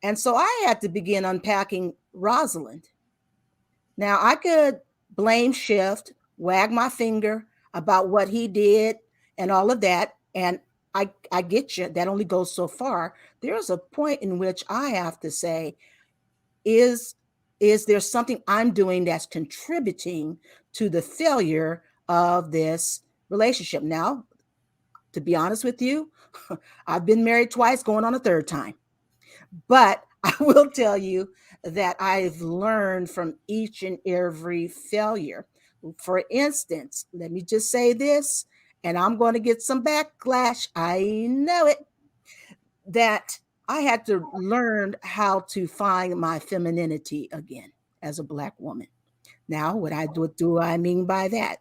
And so I had to begin unpacking Rosalind. Now I could blame shift, wag my finger about what he did and all of that. And I get you. That only goes so far. There's a point in which I have to say, is there something I'm doing that's contributing to the failure of this relationship? Now, to be honest with you, I've been married twice, going on a third time. But I will tell you that I've learned from each and every failure. For instance, let me just say this, and I'm going to get some backlash. I know it. That I had to learn how to find my femininity again as a Black woman. Now, what do I mean by that?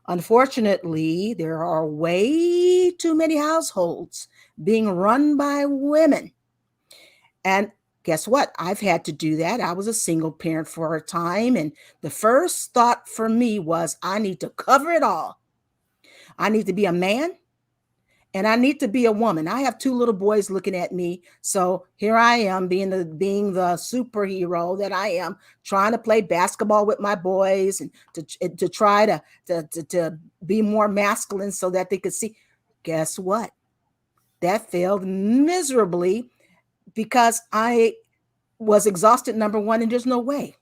Unfortunately, there are way too many households being run by women. And guess what? I've had to do that. I was a single parent for a time. And the first thought for me was, I need to cover it all. I need to be a man and I need to be a woman. I have two little boys looking at me. So here I am being the superhero that I am, trying to play basketball with my boys and to try to be more masculine so that they could see. Guess what? That failed miserably because I was exhausted, number one, and there's no way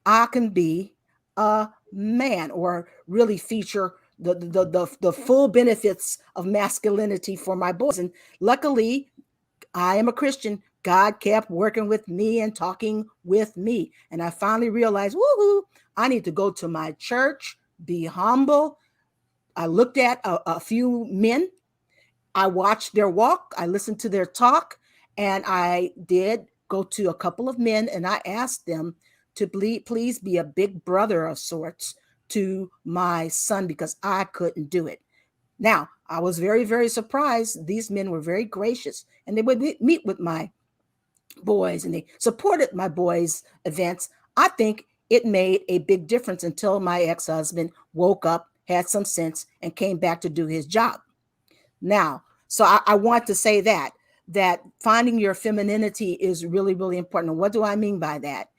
I can be a man or really feature the full benefits of masculinity for my boys. And luckily, I am a Christian. God kept working with me and talking with me. And I finally realized, woohoo, I need to go to my church, be humble. I looked at a few men. I watched their walk. I listened to their talk. And I did go to a couple of men and I asked them to please be a big brother of sorts to my son because I couldn't do it. Now, I was very, very surprised. These men were very gracious and they would meet with my boys and they supported my boys' events. I think it made a big difference until my ex-husband woke up, had some sense, and came back to do his job. Now, so I want to say that finding your femininity is really, really important. And what do I mean by that?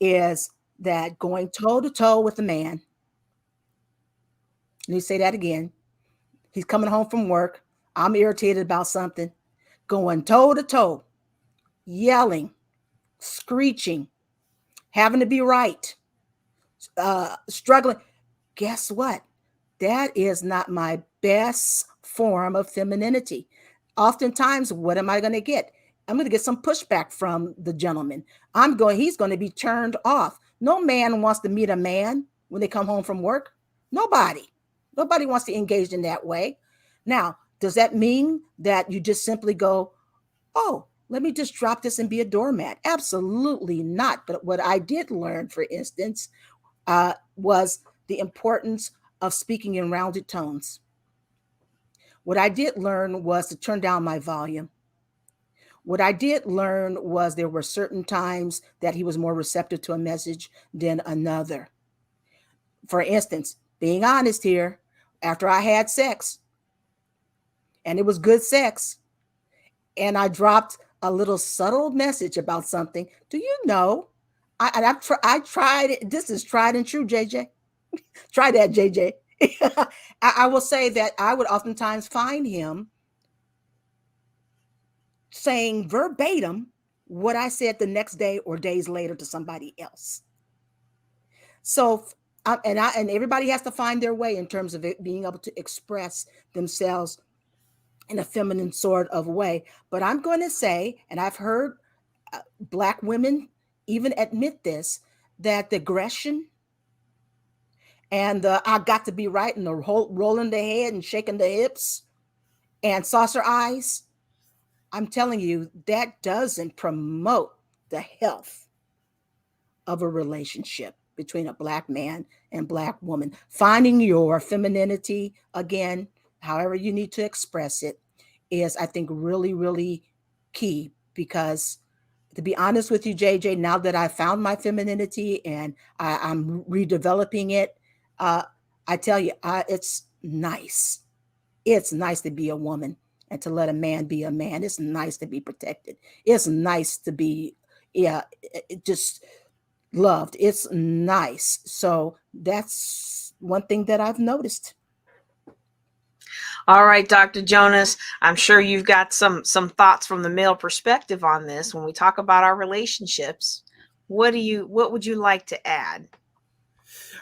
Is that going toe to toe with a man. Let me say that again. He's coming home from work. I'm irritated about something. Going toe to toe, yelling, screeching, having to be right, struggling. Guess what? That is not my best form of femininity. Oftentimes, what am I going to get? I'm going to get some pushback from the gentleman. He's going to be turned off. No man wants to meet a man when they come home from work. Nobody wants to engage in that way. Now, does that mean that you just simply go, oh, let me just drop this and be a doormat? Absolutely not. But what I did learn, for instance, was the importance of speaking in rounded tones. What I did learn was to turn down my volume. What I did learn was there were certain times that he was more receptive to a message than another. For instance, being honest here, after I had sex, and it was good sex, and I dropped a little subtle message about something, do you know, I tried it. This is tried and true, JJ. Try that, JJ. I will say that I would oftentimes find him saying verbatim what I said the next day or days later to somebody else. So, and everybody has to find their way in terms of it being able to express themselves in a feminine sort of way. But I'm going to say, and I've heard Black women even admit this, that the aggression and the I got to be right and the rolling the head and shaking the hips and saucer eyes, I'm telling you, that doesn't promote the health of a relationship between a Black man and Black woman. Finding your femininity, again, however you need to express it, is, I think, really, really key. Because to be honest with you, JJ, now that I found my femininity and I'm redeveloping it, I tell you, it's nice. It's nice to be a woman and to let a man be a man. It's nice to be protected. It's nice to be, just loved. It's nice. So that's one thing that I've noticed. All right, Dr. Jonas, I'm sure you've got some thoughts from the male perspective on this. When we talk about our relationships, what would you like to add?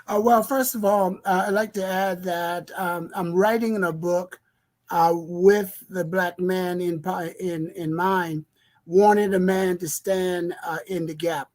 Well, first of all, I'd like to add that I'm writing in a book with the Black man in mind, wanted a man to stand in the gap.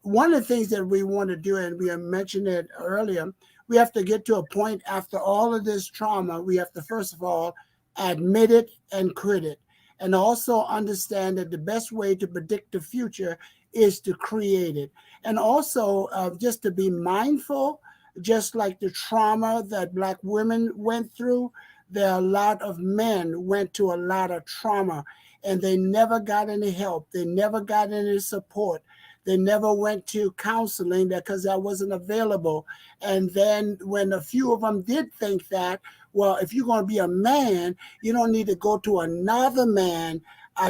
One of the things that we want to do, and we mentioned it earlier, we have to get to a point after all of this trauma. We have to, first of all, admit it and quit it, and also understand that the best way to predict the future is to create it. And also just to be mindful, just like the trauma that Black women went through, there are a lot of men went to a lot of trauma, and they never got any help. They never got any support. They never went to counseling because that wasn't available. And then when a few of them did think that, well, if you're going to be a man, you don't need to go to another man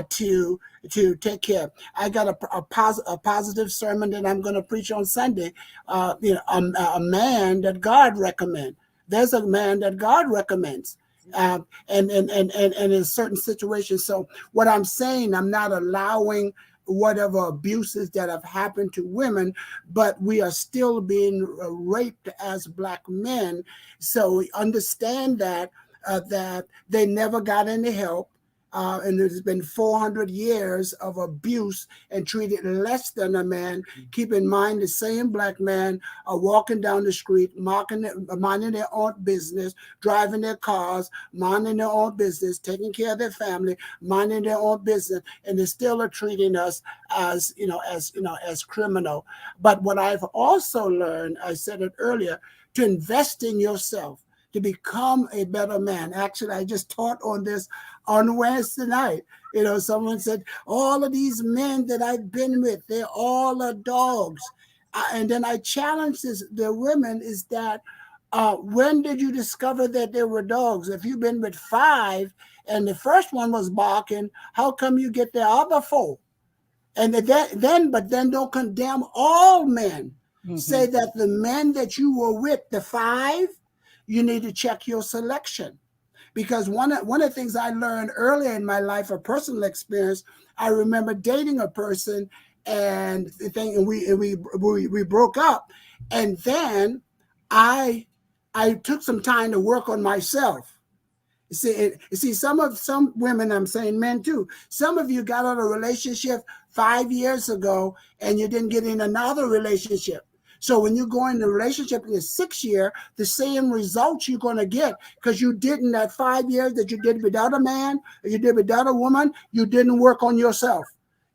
to take care. I got a positive sermon that I'm going to preach on Sunday. A man that God recommends. There's a man that God recommends. And in certain situations. So what I'm saying, I'm not allowing whatever abuses that have happened to women, but we are still being raped as Black men. So we understand that they never got any help. And there's been 400 years of abuse and treated less than a man. Keep in mind, the same Black men are walking down the street, minding their own business, driving their cars, minding their own business, taking care of their family, minding their own business, and they still are treating us as criminal. But what I've also learned, I said it earlier, to invest in yourself, to become a better man. Actually, I just taught on this on Wednesday night. Someone said, all of these men that I've been with, they're all dogs. And then I challenged the women is that, when did you discover that they were dogs? If you've been with 5 and the first one was barking, how come you get the other 4? And then don't condemn all men. Mm-hmm. Say that the men that you were with, the 5, you need to check your selection. Because one of the things I learned earlier in my life, a personal experience, I remember dating a person and we broke up. And then I took some time to work on myself. You see, some women, I'm saying men too, some of you got out of a relationship 5 years ago and you didn't get in another relationship. So when you go in the relationship in the 6th year, the same results you're going to get because you didn't that 5 years that you did without a man, or you did without a woman, you didn't work on yourself.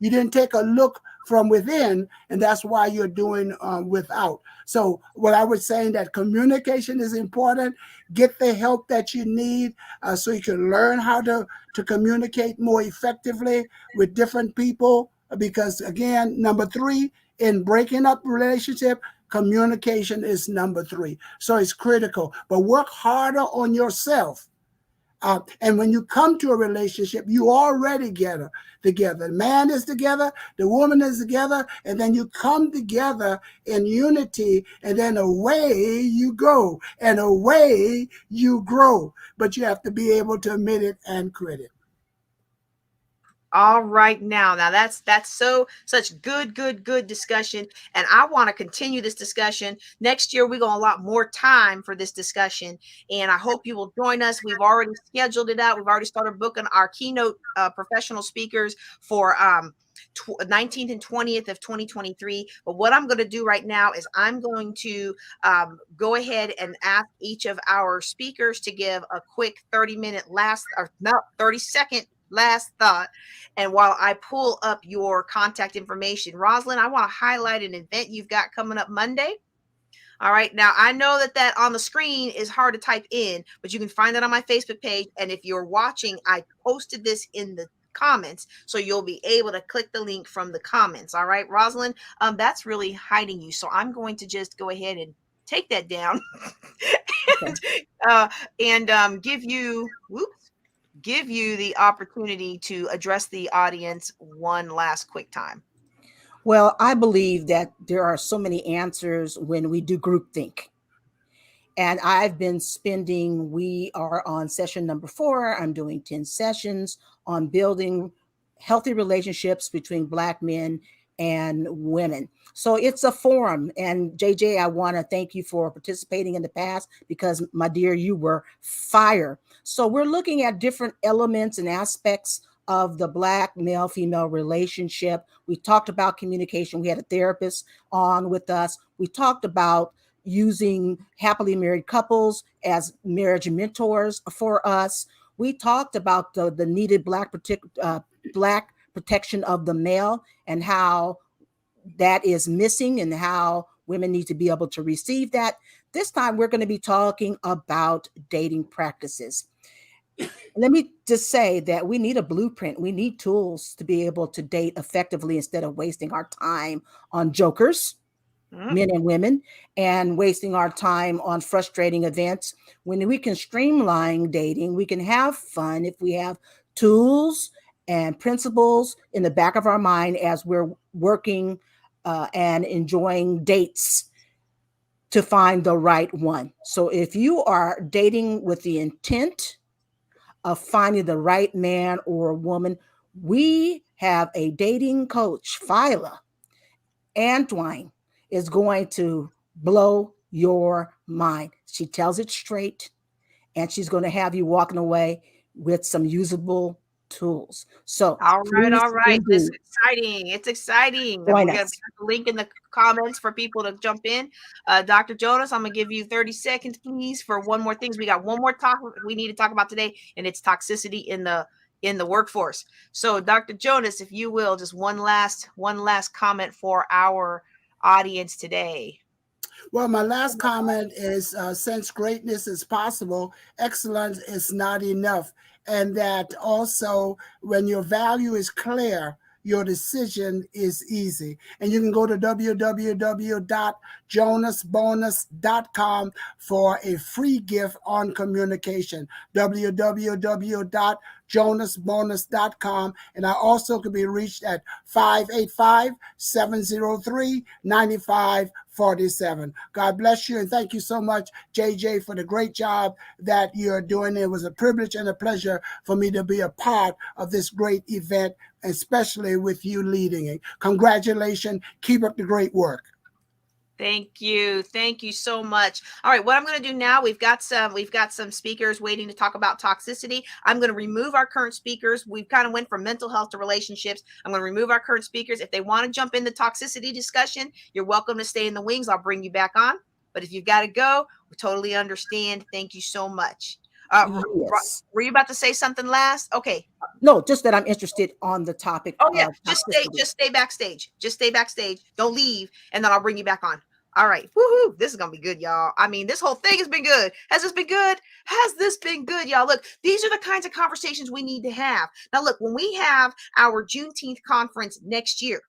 You didn't take a look from within, and that's why you're doing without. So what I was saying, that communication is important. Get the help that you need so you can learn how to communicate more effectively with different people. Because again, number 3, in breaking up relationship, communication is number 3. So it's critical. But work harder on yourself. And when you come to a relationship, you already get together. The man is together, the woman is together, and then you come together in unity, and then away you go, and away you grow. But you have to be able to admit it and quit it. All right, now that's such good discussion, and I want to continue this discussion next year. We're going to allot more time for this discussion, and I hope you will join us. We've already scheduled it out. We've already started booking our keynote professional speakers for 19th and 20th of 2023. But what I'm going to do right now is I'm going to go ahead and ask each of our speakers to give a quick 30-second last thought. And while I pull up your contact information, Rosalind, I want to highlight an event you've got coming up Monday. All right. Now, I know that on the screen is hard to type in, but you can find that on my Facebook page. And if you're watching, I posted this in the comments, so you'll be able to click the link from the comments. All right, Rosalind, that's really hiding you. So I'm going to just go ahead and take that down and give you the opportunity to address the audience one last quick time. Well, I believe that there are so many answers when we do groupthink. And I've been we are on session number 4. I'm doing 10 sessions on building healthy relationships between Black men and women. So it's a forum. And JJ, I want to thank you for participating in the past because, my dear, you were fire. So we're looking at different elements and aspects of the Black male-female relationship. We talked about communication. We had a therapist on with us. We talked about using happily married couples as marriage mentors for us. We talked about the needed Black protection of the male and how that is missing and how women need to be able to receive that. This time we're going to be talking about dating practices. Let me just say that we need a blueprint. We need tools to be able to date effectively instead of wasting our time on jokers, men and women, and wasting our time on frustrating events. When we can streamline dating, we can have fun if we have tools and principles in the back of our mind as we're working and enjoying dates to find the right one. So if you are dating with the intent of finding the right man or woman, we have a dating coach, Phyla Antwine, is going to blow your mind. She tells it straight, and she's going to have you walking away with some usable tools. So All right, please all right. This is do exciting. It's exciting. join We're gonna us. put the link in the comments for people to jump in. Dr. Jonas, I'm gonna give you 30 seconds, please, for one more thing. We got one more talk we need to talk about today, and it's toxicity in the workforce. So, Dr. Jonas, if you will, just one last comment for our audience today. Well, my last comment is since greatness is possible, excellence is not enough. And that also, when your value is clear, your decision is easy. And you can go to www.jonasbonus.com for a free gift on communication. www.jonasbonus.com. And I also can be reached at 585-703-9547. God bless you. And thank you so much, JJ, for the great job that you're doing. It was a privilege and a pleasure for me to be a part of this great event, especially with you leading it. Congratulations. Keep up the great work. Thank you. Thank you so much. All right, what I'm going to do now, we've got some speakers waiting to talk about toxicity. I'm going to remove our current speakers. We've kind of went from mental health to relationships. I'm going to remove our current speakers. If they want to jump in the toxicity discussion, you're welcome to stay in the wings. I'll bring you back on. But if you've got to go, we totally understand. Thank you so much. Yes. Were you about to say something last? Okay. No, just that I'm interested on the topic. Oh yeah, of just toxicity. stay backstage. Just stay backstage. Don't leave, and then I'll bring you back on. All right. Woohoo. This is going to be good, y'all. I mean, this whole thing has been good. Has this been good? Has this been good, y'all? Look, these are the kinds of conversations we need to have. Now, look, when we have our Juneteenth conference next year,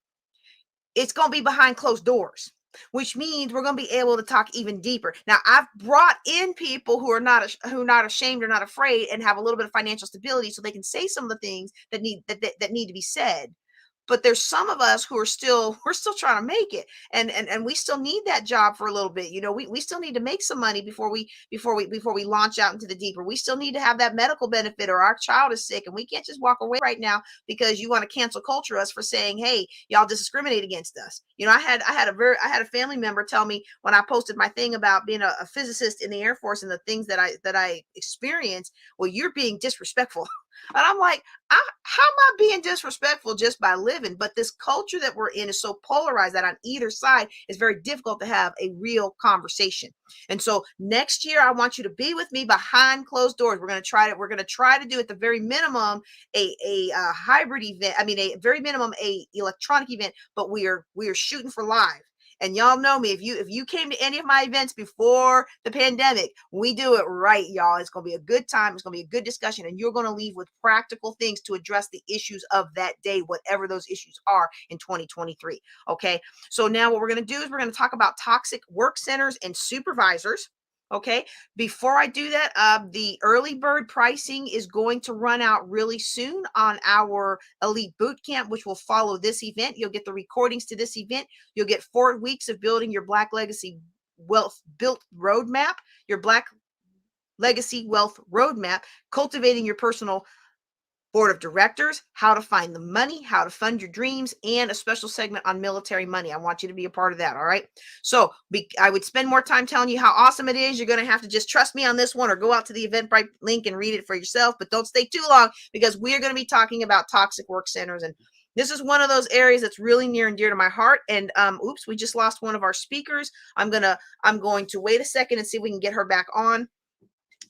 it's going to be behind closed doors, which means we're going to be able to talk even deeper. Now, I've brought in people who are not ashamed or not afraid and have a little bit of financial stability so they can say some of the things that need to be said. But there's some of us who are we're still trying to make it, and we still need that job for a little bit. You know, we still need to make some money before we launch out into the deeper. We still need to have that medical benefit, or our child is sick, and we can't just walk away right now because you want to cancel culture us for saying, hey, y'all discriminate against us. You know, I had a family member tell me when I posted my thing about being a physicist in the Air Force and the things that I experienced. Well, you're being disrespectful. And I'm like, how am I being disrespectful just by living? But this culture that we're in is so polarized that on either side it's very difficult to have a real conversation. And so next year, I want you to be with me behind closed doors. We're going to try to do at the very minimum a hybrid event. I mean, a very minimum a electronic event, but we are shooting for live. And y'all know me. If you came to any of my events before the pandemic, we do it right, y'all. It's going to be a good time. It's going to be a good discussion. And you're going to leave with practical things to address the issues of that day, whatever those issues are in 2023. Okay. So now what we're going to do is we're going to talk about toxic work centers and supervisors. Okay. Before I do that, the early bird pricing is going to run out really soon on our Elite Bootcamp, which will follow this event. You'll get the recordings to this event. You'll get 4 weeks of building your Black Legacy Wealth Built Roadmap, your Black Legacy Wealth Roadmap, cultivating your personal board of directors, how to find the money, how to fund your dreams, and a special segment on military money. I want you to be a part of that. All right. So I would spend more time telling you how awesome it is. You're going to have to just trust me on this one, or go out to the Eventbrite link and read it for yourself, but don't stay too long, because we're going to be talking about toxic work centers. And this is one of those areas that's really near and dear to my heart. And oops, we just lost one of our speakers. I'm going to wait a second and see if we can get her back on,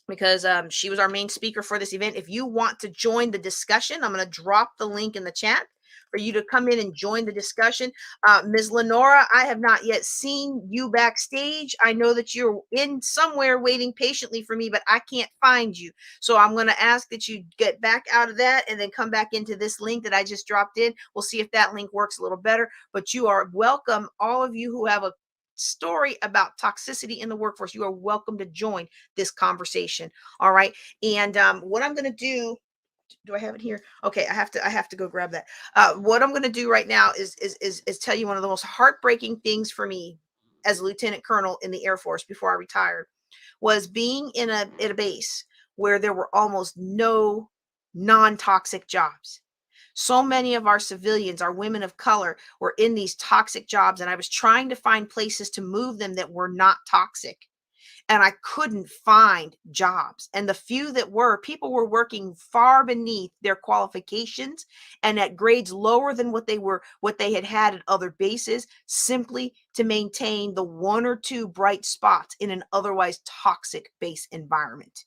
because she was our main speaker for this event. If you want to join the discussion, I'm going to drop the link in the chat for you to come in and join the discussion. Ms. Lenora, I have not yet seen you backstage. I know that you're in somewhere waiting patiently for me, but I can't find you. So I'm going to ask that you get back out of that and then come back into this link that I just dropped in. We'll see if that link works a little better, but you are welcome. All of you who have a story about toxicity in the workforce, you are welcome to join this conversation. All right. And what I'm going to do I have it here? Okay, I have to go grab that. What I'm going to do right now is tell you one of the most heartbreaking things for me as a lieutenant colonel in the Air Force before I retired, was being in a base where there were almost no non-toxic jobs. So many of our civilians, our women of color, were in these toxic jobs, and I was trying to find places to move them that were not toxic. And I couldn't find jobs. And the few that were, people were working far beneath their qualifications and at grades lower than what they had at other bases, simply to maintain the one or two bright spots in an otherwise toxic base environment.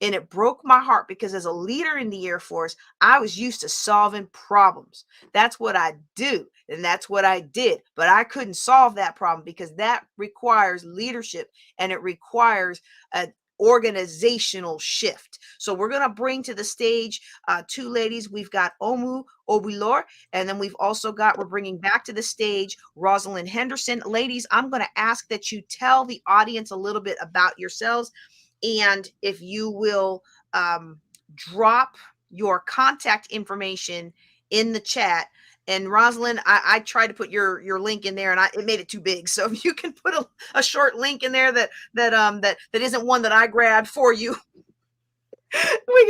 And it broke my heart, because as a leader in the Air Force, I was used to solving problems. That's what I do, and that's what I did. But I couldn't solve that problem, because that requires leadership, and it requires an organizational shift. So we're going to bring to the stage two ladies. We've got Omu Obilor, and then we're bringing back to the stage Rosalind Henderson. Ladies, I'm going to ask that you tell the audience a little bit about yourselves. And if you will drop your contact information in the chat. And Rosalind, I tried to put your link in there, and it made it too big. So if you can put a short link in there that isn't one that I grabbed for you, we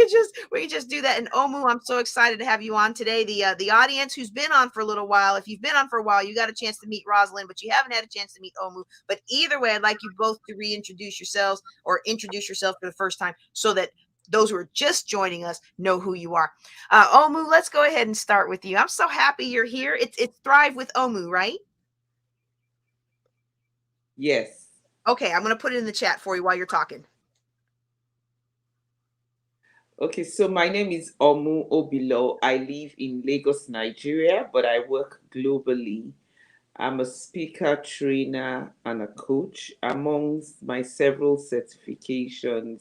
could just do that. And Omu, I'm so excited to have you on today. The audience who's been on for a little while, if you've been on for a while, you got a chance to meet Rosalind, but you haven't had a chance to meet Omu. But either way, I'd like you both to reintroduce yourselves, or introduce yourself for the first time, so that those who are just joining us know who you are. Omu, let's go ahead and start with you. I'm so happy you're here. It's Thrive with Omu, right? Yes. Okay, I'm going to put it in the chat for you while you're talking. Okay, so my name is Omu Obilo. I live in Lagos, Nigeria, but I work globally. I'm a speaker, trainer, and a coach. Amongst my several certifications,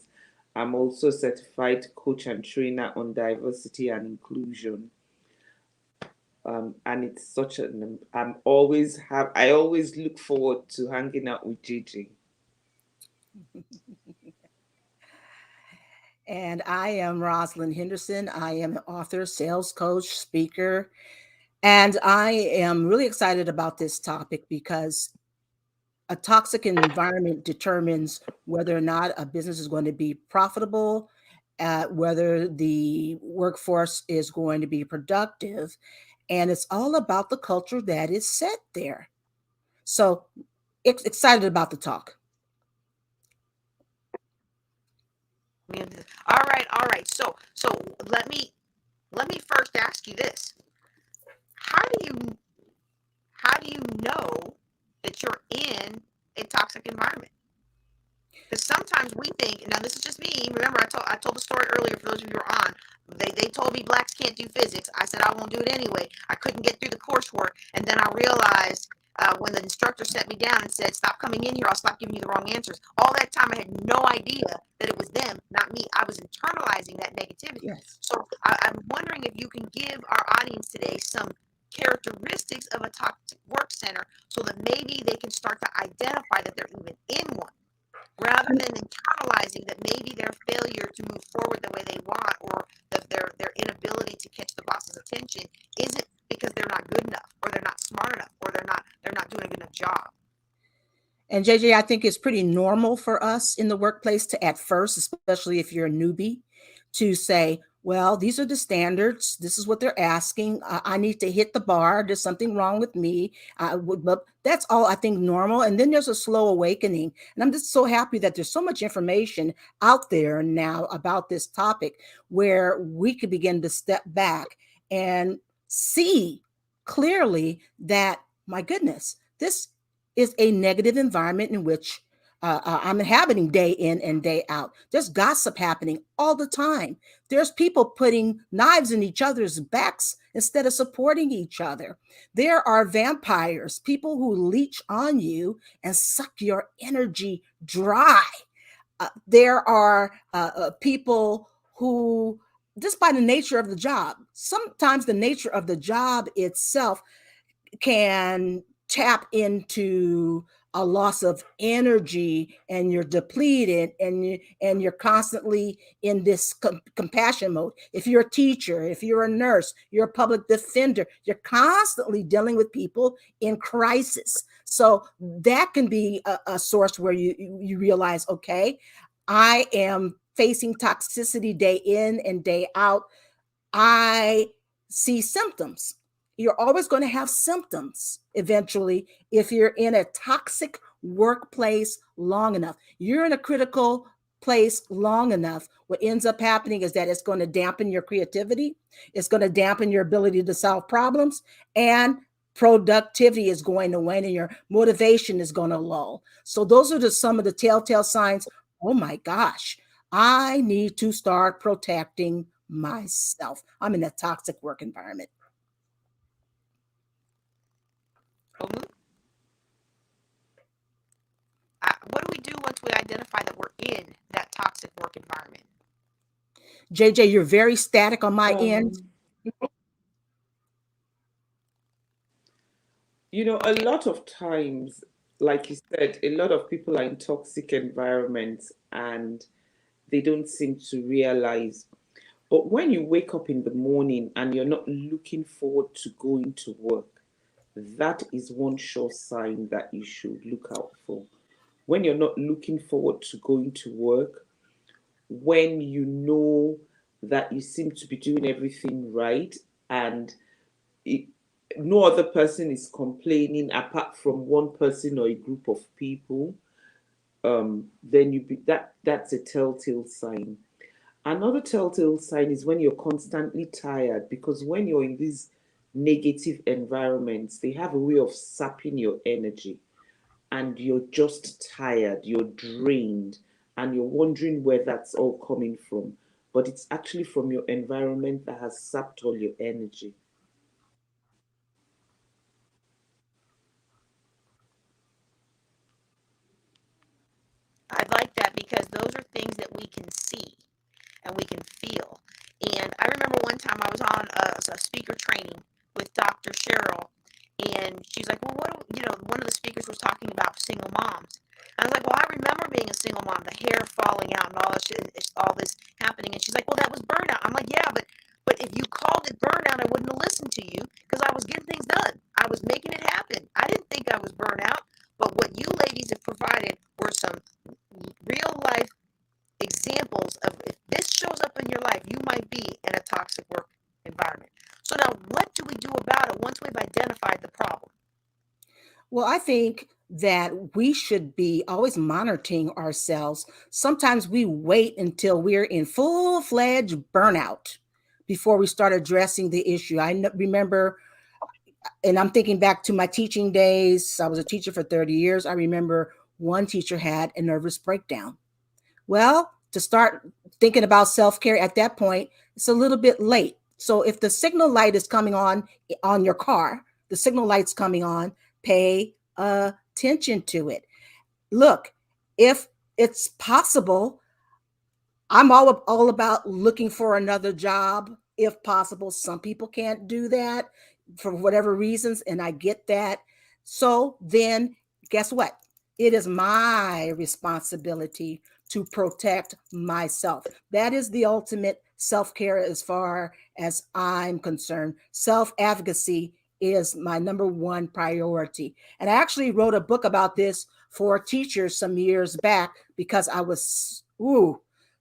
I'm also a certified coach and trainer on diversity and inclusion. And it's such an I always look forward to hanging out with Gigi. And I am Rosalind Henderson. I am an author, sales coach, speaker, and I am really excited about this topic, because a toxic environment determines whether or not a business is going to be profitable, whether the workforce is going to be productive, and it's all about the culture that is set there. So excited about the talk. All right. So let me first ask you this: How do you know that you're in a toxic environment? Because sometimes we think, now this is just me. Remember, I told the story earlier for those of you who are on. They told me blacks can't do physics. I said I won't do it anyway. I couldn't get through the coursework, and then I realized when the instructor set me down and said, "Stop coming in here, I'll stop giving you the wrong answers." All that time, I had no idea that it was them, not me. I was internalizing that negativity. Yes. So I'm wondering if you can give our audience today some characteristics of a toxic work center, so that maybe they can start to identify that they're even in one, rather than internalizing that maybe their failure to move forward the way they want, or their inability to catch the boss's attention, isn't because they're not good enough, or they're not smart enough, or they're not doing a good enough job. And JJ, I think it's pretty normal for us in the workplace to, at first, especially if you're a newbie, to say, Well, these are the standards. This is what they're asking. I need to hit the bar. There's something wrong with me. But that's all I think normal. And then there's a slow awakening. And I'm just so happy that there's so much information out there now about this topic where we could begin to step back and see clearly that, my goodness, this is a negative environment in which I'm inhabiting day in and day out. There's gossip happening all the time. There's people putting knives in each other's backs instead of supporting each other. There are vampires, people who leech on you and suck your energy dry. There are people who, just by the nature of the job, sometimes the nature of the job itself can tap into a loss of energy, and you're depleted, and you're constantly in this compassion mode. If you're a teacher, if you're a nurse, you're a public defender, you're constantly dealing with people in crisis. So that can be a source where you realize, okay, I am facing toxicity day in and day out. I see symptoms. You're always going to have symptoms eventually if you're in a toxic workplace long enough. You're in a critical place long enough. What ends up happening is that it's going to dampen your creativity. It's going to dampen your ability to solve problems, and productivity is going to wane, and your motivation is going to lull. So those are some of the telltale signs. Oh my gosh, I need to start protecting myself. I'm in a toxic work environment. What do we do once we identify that we're in that toxic work environment? JJ, you're very static on my end. You know, a lot of times, like you said, a lot of people are in toxic environments and they don't seem to realize. But when you wake up in the morning and you're not looking forward to going to work, that is one sure sign that you should look out for. When you're not looking forward to going to work, when you know that you seem to be doing everything right and it, no other person is complaining apart from one person or a group of people, then that's a telltale sign. Another telltale sign is when you're constantly tired, because when you're in these negative environments, they have a way of sapping your energy, and you're just tired, you're drained, and you're wondering where that's all coming from. But it's actually from your environment that has sapped all your energy. I like that because those are things that we can see and we can feel. And I remember one time I was on a speaker training with Dr. Cheryl, and she's like, well, one of the speakers was talking about single moms. I was like, well, I remember being a single mom, the hair falling out and all this happening. And she's like, well, that was burnout. I'm like, yeah, but if you called it burnout, I wouldn't have listened to you because I was getting things done. I was making it happen. I didn't think I was burnout. But what you ladies have provided were some real life examples of, if this shows up in your life, you might be in a toxic work environment. So now what do we do about it once we've identified the problem? Well, I think that we should be always monitoring ourselves. Sometimes we wait until we're in full-fledged burnout before we start addressing the issue. I remember, and I'm thinking back to my teaching days. I was a teacher for 30 years. I remember one teacher had a nervous breakdown. Well, to start thinking about self-care at that point, it's a little bit late. So if the signal light is coming on your car, the signal light's coming on, pay attention to it. Look, if it's possible, I'm all about looking for another job if possible. Some people can't do that for whatever reasons, and I get that. So then guess what? It is my responsibility to protect myself. That is the ultimate self-care as far as I'm concerned. Self-advocacy is my number one priority. And I actually wrote a book about this for teachers some years back because I was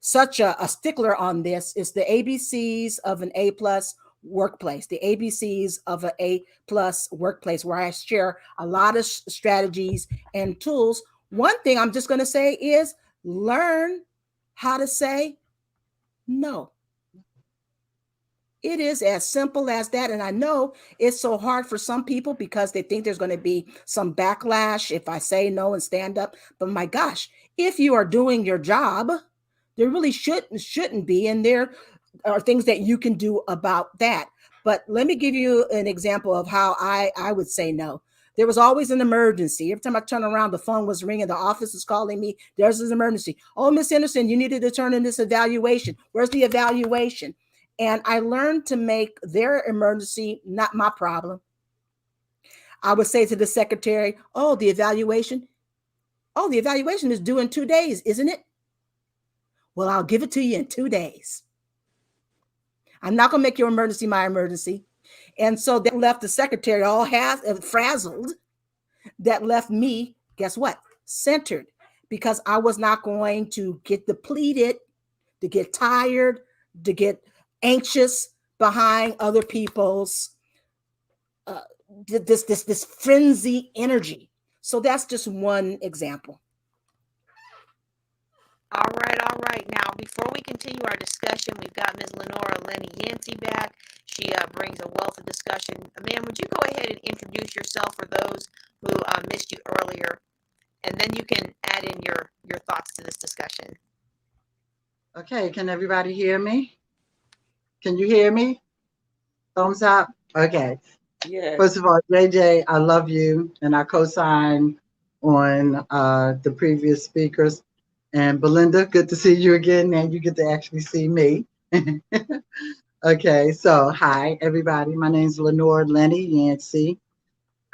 such a stickler on this is the ABCs of an A plus workplace, the ABCs of an A plus workplace, where I share a lot of strategies and tools. One thing I'm just going to say is learn how to say no. It is as simple as that. And I know it's so hard for some people because they think there's going to be some backlash if I say no and stand up. But my gosh, if you are doing your job, there really shouldn't be. And there are things that you can do about that. But let me give you an example of how I would say no. There was always an emergency. Every time I turn around, the phone was ringing. The office is calling me. There's an emergency. Oh, Miss Henderson, you needed to turn in this evaluation. Where's the evaluation? And I learned to make their emergency not my problem. I would say to the secretary, oh, the evaluation is due in 2 days, isn't it? Well, I'll give it to you in 2 days. I'm not going to make your emergency my emergency. And so that left the secretary all frazzled. That left me, guess what? Centered, because I was not going to get depleted, to get tired, to get anxious behind other people's this frenzy energy. So that's just one example. All right. Now, before we continue our discussion, we've got Ms. Lenora Lenny Yancey back. She brings a wealth of discussion. Ma'am, would you go ahead and introduce yourself for those who missed you earlier, and then you can add in your thoughts to this discussion. Okay, can everybody hear me? Can you hear me? Thumbs up? Okay. Yes. First of all, JJ, I love you, and I co-sign on the previous speakers. And Belinda, good to see you again, and you get to actually see me. Okay, so hi, everybody. My name is Lenore Lenny Yancey.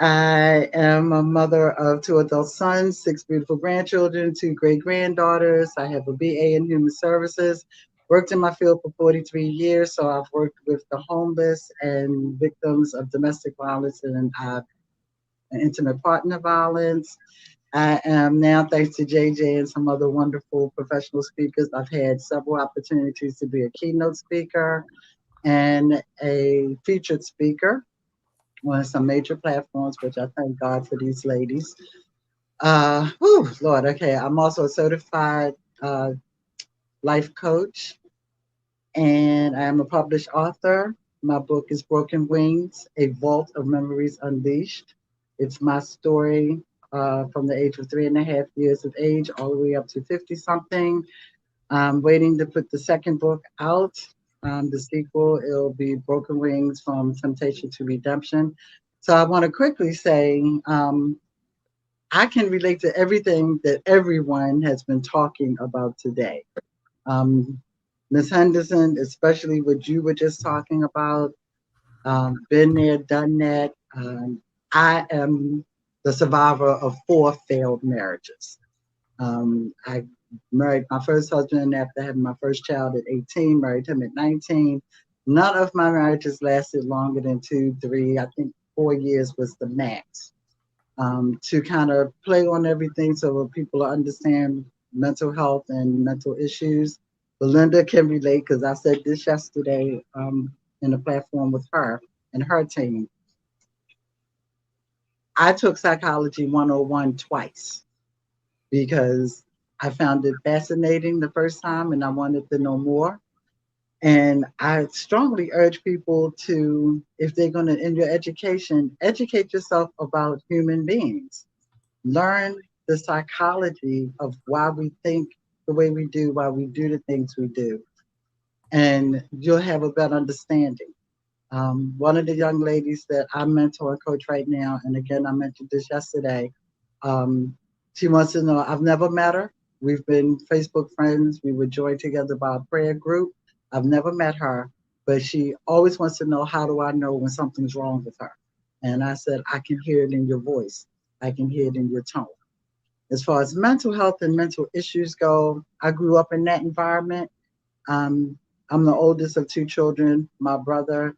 I am a mother of 2 adult sons, 6 beautiful grandchildren, 2 great-granddaughters. I have a BA in Human Services. Worked in my field for 43 years, so I've worked with the homeless and victims of domestic violence and intimate partner violence. I am now, thanks to JJ and some other wonderful professional speakers, I've had several opportunities to be a keynote speaker and a featured speaker on some major platforms, which I thank God for these ladies. Lord, okay. I'm also a certified life coach, and I am a published author. My book is Broken Wings, A Vault of Memories Unleashed. It's my story from the age of 3.5 years of age all the way up to 50-something. I'm waiting to put the second book out. The sequel, it'll be Broken Wings from Temptation to Redemption. So I want to quickly say, I can relate to everything that everyone has been talking about today. Ms. Henderson, especially what you were just talking about, been there, done that. I am the survivor of 4 failed marriages. I married my first husband after having my first child at 18, married him at 19. None of my marriages lasted longer than 2, 3, I think 4 years was the max. To kind of play on everything so people understand mental health and mental issues. Belinda can relate because I said this yesterday in a platform with her and her team. I took Psychology 101 twice because I found it fascinating the first time and I wanted to know more. And I strongly urge people to, if they're going to, in your education, educate yourself about human beings. Learn the psychology of why we think the way we do, why we do the things we do. And you'll have a better understanding. One of the young ladies that I mentor and coach right now, and again, I mentioned this yesterday, she wants to know, I've never met her. We've been Facebook friends. We were joined together by a prayer group. I've never met her, but she always wants to know, how do I know when something's wrong with her? And I said, I can hear it in your voice. I can hear it in your tone. As far as mental health and mental issues go, I grew up in that environment. I'm the oldest of 2 children. My brother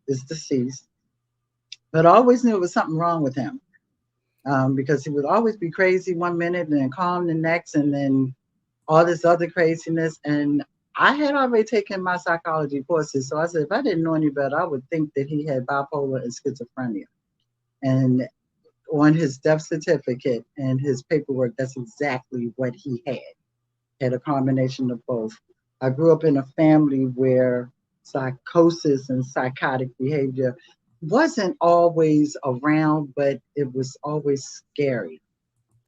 is deceased, but I always knew it was something wrong with him because he would always be crazy one minute and then calm the next, and then all this other craziness. And I had already taken my psychology courses. So I said, if I didn't know any better, I would think that he had bipolar and schizophrenia. And on his death certificate and his paperwork, that's exactly what he had a combination of both. I grew up in a family where psychosis and psychotic behavior wasn't always around, but it was always scary.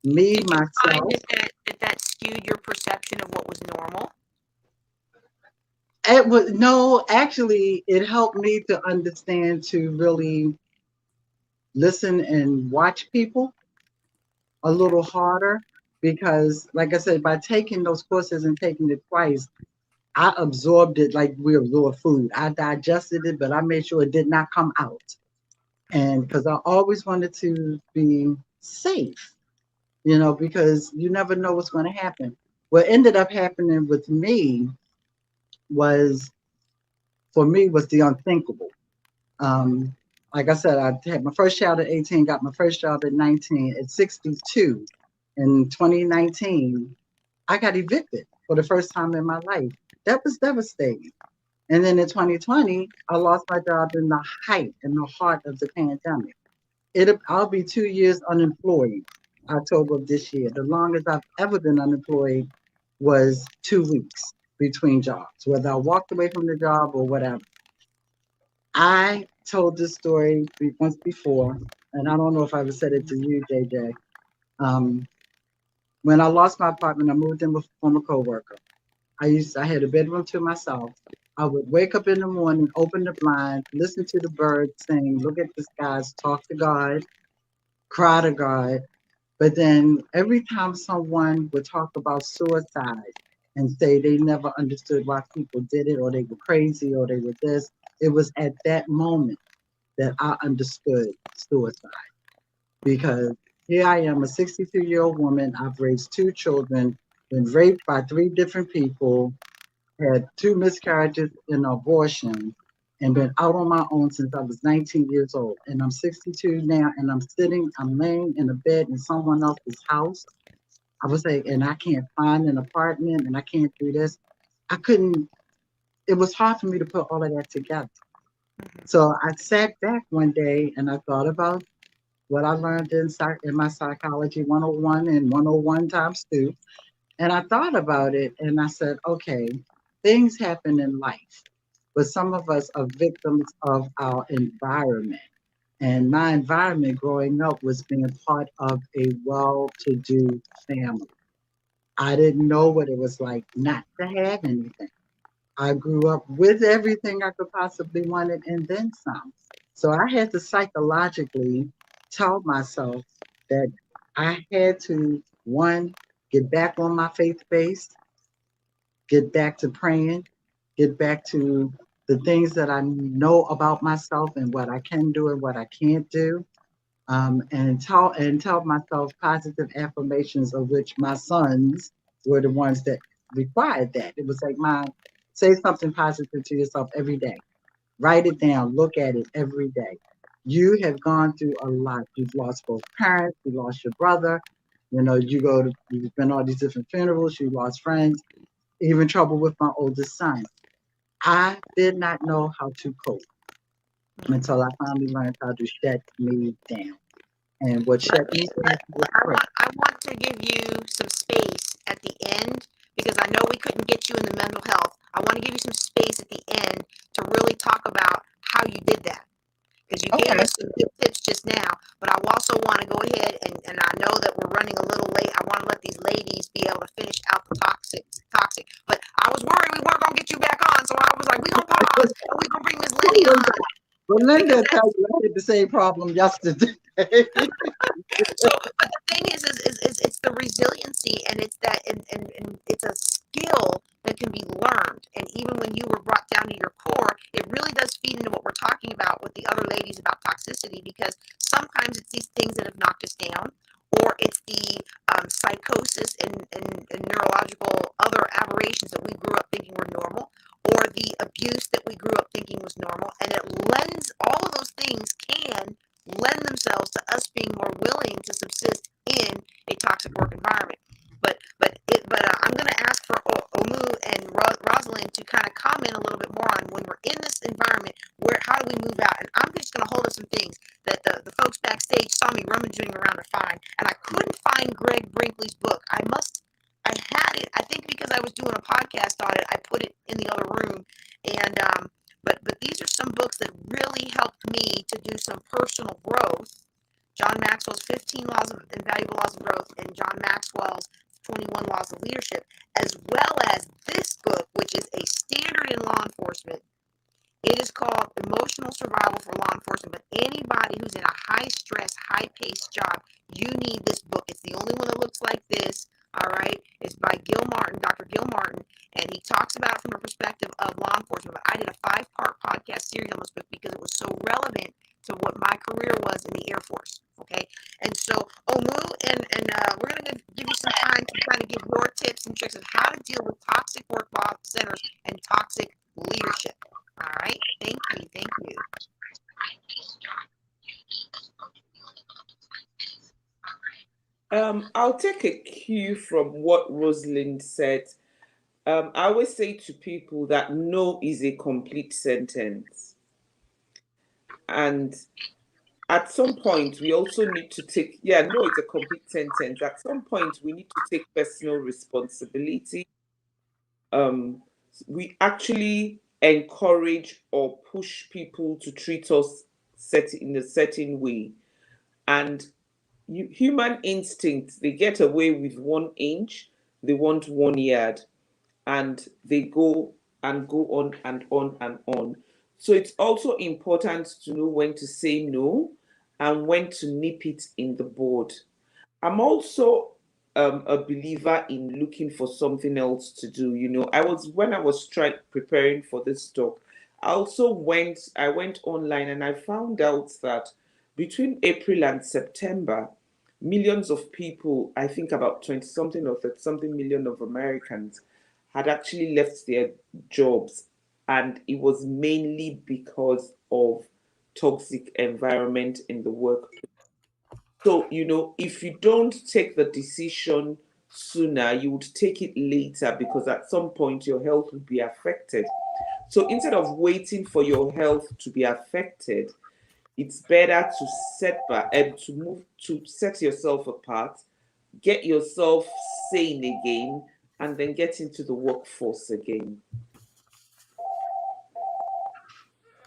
Me, Did you find myself, that skewed your perception of what was normal? it was no, actually, it helped me to understand to really listen and watch people a little harder because, like I said, by taking those courses and taking it twice, I absorbed it like we absorb food. I digested it, but I made sure it did not come out. And because I always wanted to be safe, because you never know what's going to happen. What ended up happening with me was, for me, was the unthinkable. Um, like I said, I had my first child at 18, got my first job at 19. At 62, in 2019, I got evicted for the first time in my life. That was devastating. And then in 2020, I lost my job in the height, in the heart of the pandemic. I'll be 2 years unemployed October of this year. The longest I've ever been unemployed was 2 weeks between jobs, whether I walked away from the job or whatever. I told this story once before, and I don't know if I ever said it to you, JJ. Um, when I lost my apartment, I moved in with a former coworker. I had a bedroom to myself. I would wake up in the morning, open the blinds, listen to the birds sing, look at the skies, talk to God, cry to God. But then every time someone would talk about suicide and say they never understood why people did it, or they were crazy, or they were this, it was at that moment that I understood suicide. Because here I am, a 62-year-old woman. I've raised 2 children, been raped by 3 different people, had 2 miscarriages and abortion, and been out on my own since I was 19 years old. And I'm 62 now, and I'm laying in a bed in someone else's house. I was like, and I can't find an apartment, and I can't do this. I couldn't, it was hard for me to put all of that together. So I sat back one day and I thought about what I learned in my psychology 101 and 101 times two. And I thought about it and I said, okay, things happen in life, but some of us are victims of our environment. And my environment growing up was being part of a well to do family. I didn't know what it was like not to have anything. I grew up with everything I could possibly want and then some. So I had to psychologically tell myself that I had to, one, get back on my faith base, get back to praying, get back to the things that I know about myself and what I can do and what I can't do. And tell myself positive affirmations, of which my sons were the ones that required that. It was like, Mom, say something positive to yourself every day. Write it down, look at it every day. You have gone through a lot. You've lost both parents, you lost your brother, you've been all these different funerals, you lost friends, even trouble with my oldest son. I did not know how to cope until I finally learned how to shut me down. And what shut me down was prayer. I want to give you some space at the end because I know we couldn't get you in the mental health. I want to give you some space at the end to really talk about how you did that. Because you gave us some good tips just now, but I also want to go ahead and I know that we're running a little late. I want to let these ladies be able to finish out the toxic. But I was worried we weren't gonna get you back on, so I was like, we're gonna pause and we're gonna bring Miss Lenny on. Well, Linda told you I had the same problem yesterday. So, but the thing is it's the resiliency, and it's that, and it's a skill that can be learned. And even when you were brought down to your core, it really does feed into what we're talking about with the other ladies about toxicity, because sometimes it's these things that have knocked us down, or it's the psychosis and neurological other aberrations that we grew up thinking were normal, or the abuse that we grew up thinking was normal. And all of those things can lend themselves to us being more willing to subsist in a toxic work environment. But I'm going to ask it in the other room. And but these are some books that really helped me to do some personal growth. John Maxwell's 15 Laws of Invaluable Laws of Growth and John Maxwell's 21 Laws of Leadership, as well as this book, which is a standard in law enforcement. It is called Emotional Survival for Law Enforcement, but anybody who's in a high-stress, high-paced job, you need this book. It's the only one that looks like this, all right? It's by Gil Martin, Dr. Gil Martin, and he talks about it from a perspective of law enforcement. But I did a 5-part podcast series on this book because it was so relevant to what my career was in the Air Force, okay? And so, Omu, and we're going to give you some time to kind of give your tips and tricks of how to deal with toxic work centers and toxic leadership. All right, thank you. I'll take a cue from what Rosalind said. I always say to people that no is a complete sentence. And at some point, we also need to take, no, it's a complete sentence. At some point, we need to take personal responsibility. We actually encourage or push people to treat us in a certain way. And human instincts, they get away with 1 inch, they want 1 yard, and they go on and on and on. So it's also important to know when to say no and when to nip it in the bud. I'm also a believer in looking for something else to do. When I was preparing for this talk, I went online and I found out that between April and September, millions of people, I think about 20 something or 30 something million of Americans, had actually left their jobs, and it was mainly because of toxic environment in the workplace. So, if you don't take the decision sooner, you would take it later, because at some point your health will be affected. So instead of waiting for your health to be affected, it's better to set yourself apart, get yourself sane again, and then get into the workforce again.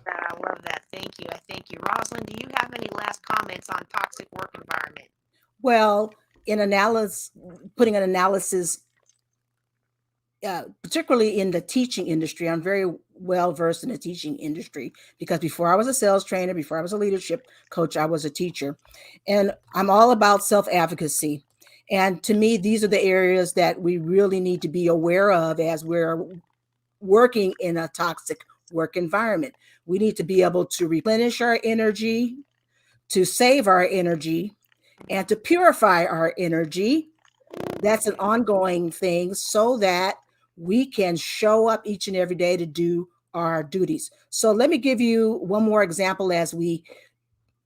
I love that. Thank you. I thank you. Rosalind, do you have any last comments on toxic work environment? Well, putting an analysis, particularly in the teaching industry, I'm very well versed in the teaching industry because before I was a sales trainer, before I was a leadership coach, I was a teacher. And I'm all about self-advocacy. And to me, these are the areas that we really need to be aware of as we're working in a toxic work environment. We need to be able to replenish our energy, to save our energy, and to purify our energy. That's an ongoing thing so that we can show up each and every day to do our duties. So let me give you one more example as we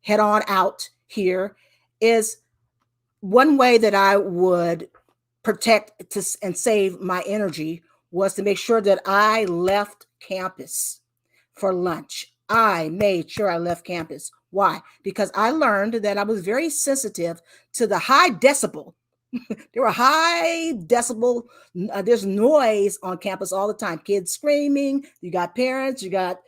head on out here. Is one way that I would protect and save my energy was to make sure that I left campus for lunch. I made sure I left campus. Why? Because I learned that I was very sensitive to the high decibel. There were high decibel. There's noise on campus all the time. Kids screaming. You got parents. You got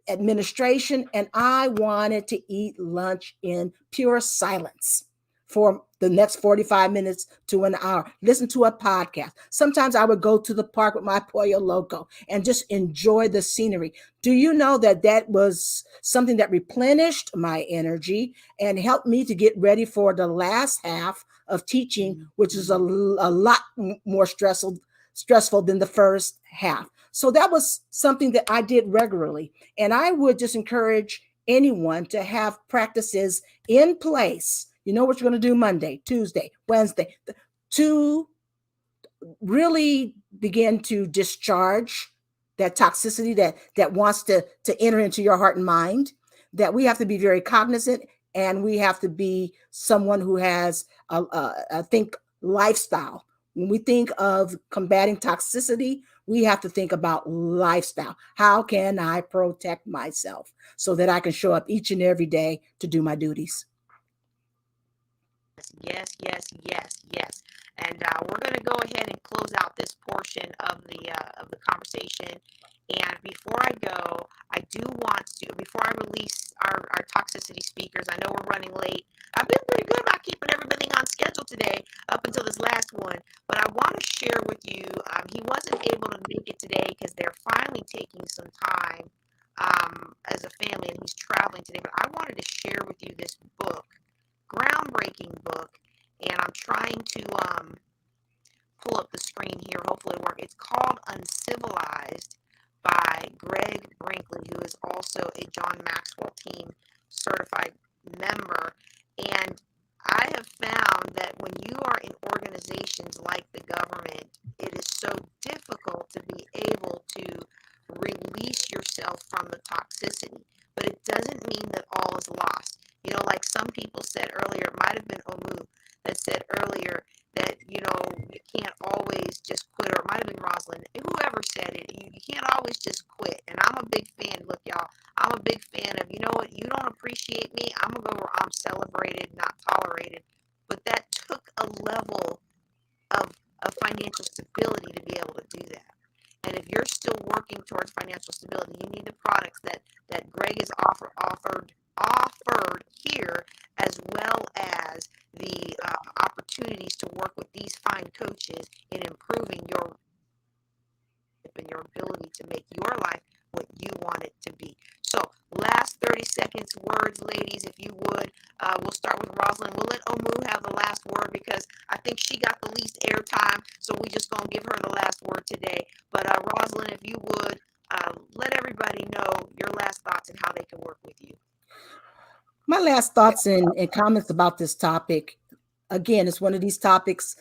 administration. And I wanted to eat lunch in pure silence for the next 45 minutes to an hour, listen to a podcast. Sometimes I would go to the park with my Pollo Loco and just enjoy the scenery. Do you know that that was something that replenished my energy and helped me to get ready for the last half of teaching, which is a lot more stressful than the first half. So that was something that I did regularly. And I would just encourage anyone to have practices in place. You know what you're going to do Monday, Tuesday, Wednesday, to really begin to discharge that toxicity that wants to enter into your heart and mind. That we have to be very cognizant, and we have to be someone who has a think lifestyle. When we think of combating toxicity, we have to think about lifestyle. How can I protect myself so that I can show up each and every day to do my duties? Yes. And we're going to go ahead and close out this portion of the conversation. And before I go, I do want to, before I release our toxicity speakers, I know we're running late. I've been pretty good about keeping everything on schedule today up until this last one. But I want to share with you, he wasn't able to make it today because they're finally taking some time as a family, and he's traveling today. But I wanted to share with you this book, groundbreaking book, and I'm trying to pull up the screen here. Hopefully it works. It's called Uncivilized by Greg Brinkley, who is also a John Maxwell Team certified member. And I have found that when you are in organizations like the government, it is so difficult to be able to release yourself from the toxicity. But it doesn't mean that all is lost. You know, like some people said earlier, it might have been Omu that said earlier that, you know, you can't always just quit, or it might have been Rosalind, whoever said it, you can't always just quit. And I'm a big fan, look, y'all, I'm a big fan of, you know what, you don't appreciate me, I'm going to go where I'm celebrated, not tolerated. But that took a level of financial stability to be able to do that. And if you're still working towards financial stability, you need the products that Greg has offered here, as well as the opportunities to work with these fine coaches in improving your and your ability to make your life what you want it to be. So last 30 seconds words, ladies, if you would. We'll start with Rosalind. We'll let Omu have the last word because I think she got the least airtime, so we just going to give her the last word today. But Rosalind, if you would, let everybody know your last thoughts and how they can work with you. My last thoughts and comments about this topic. Again, it's one of these topics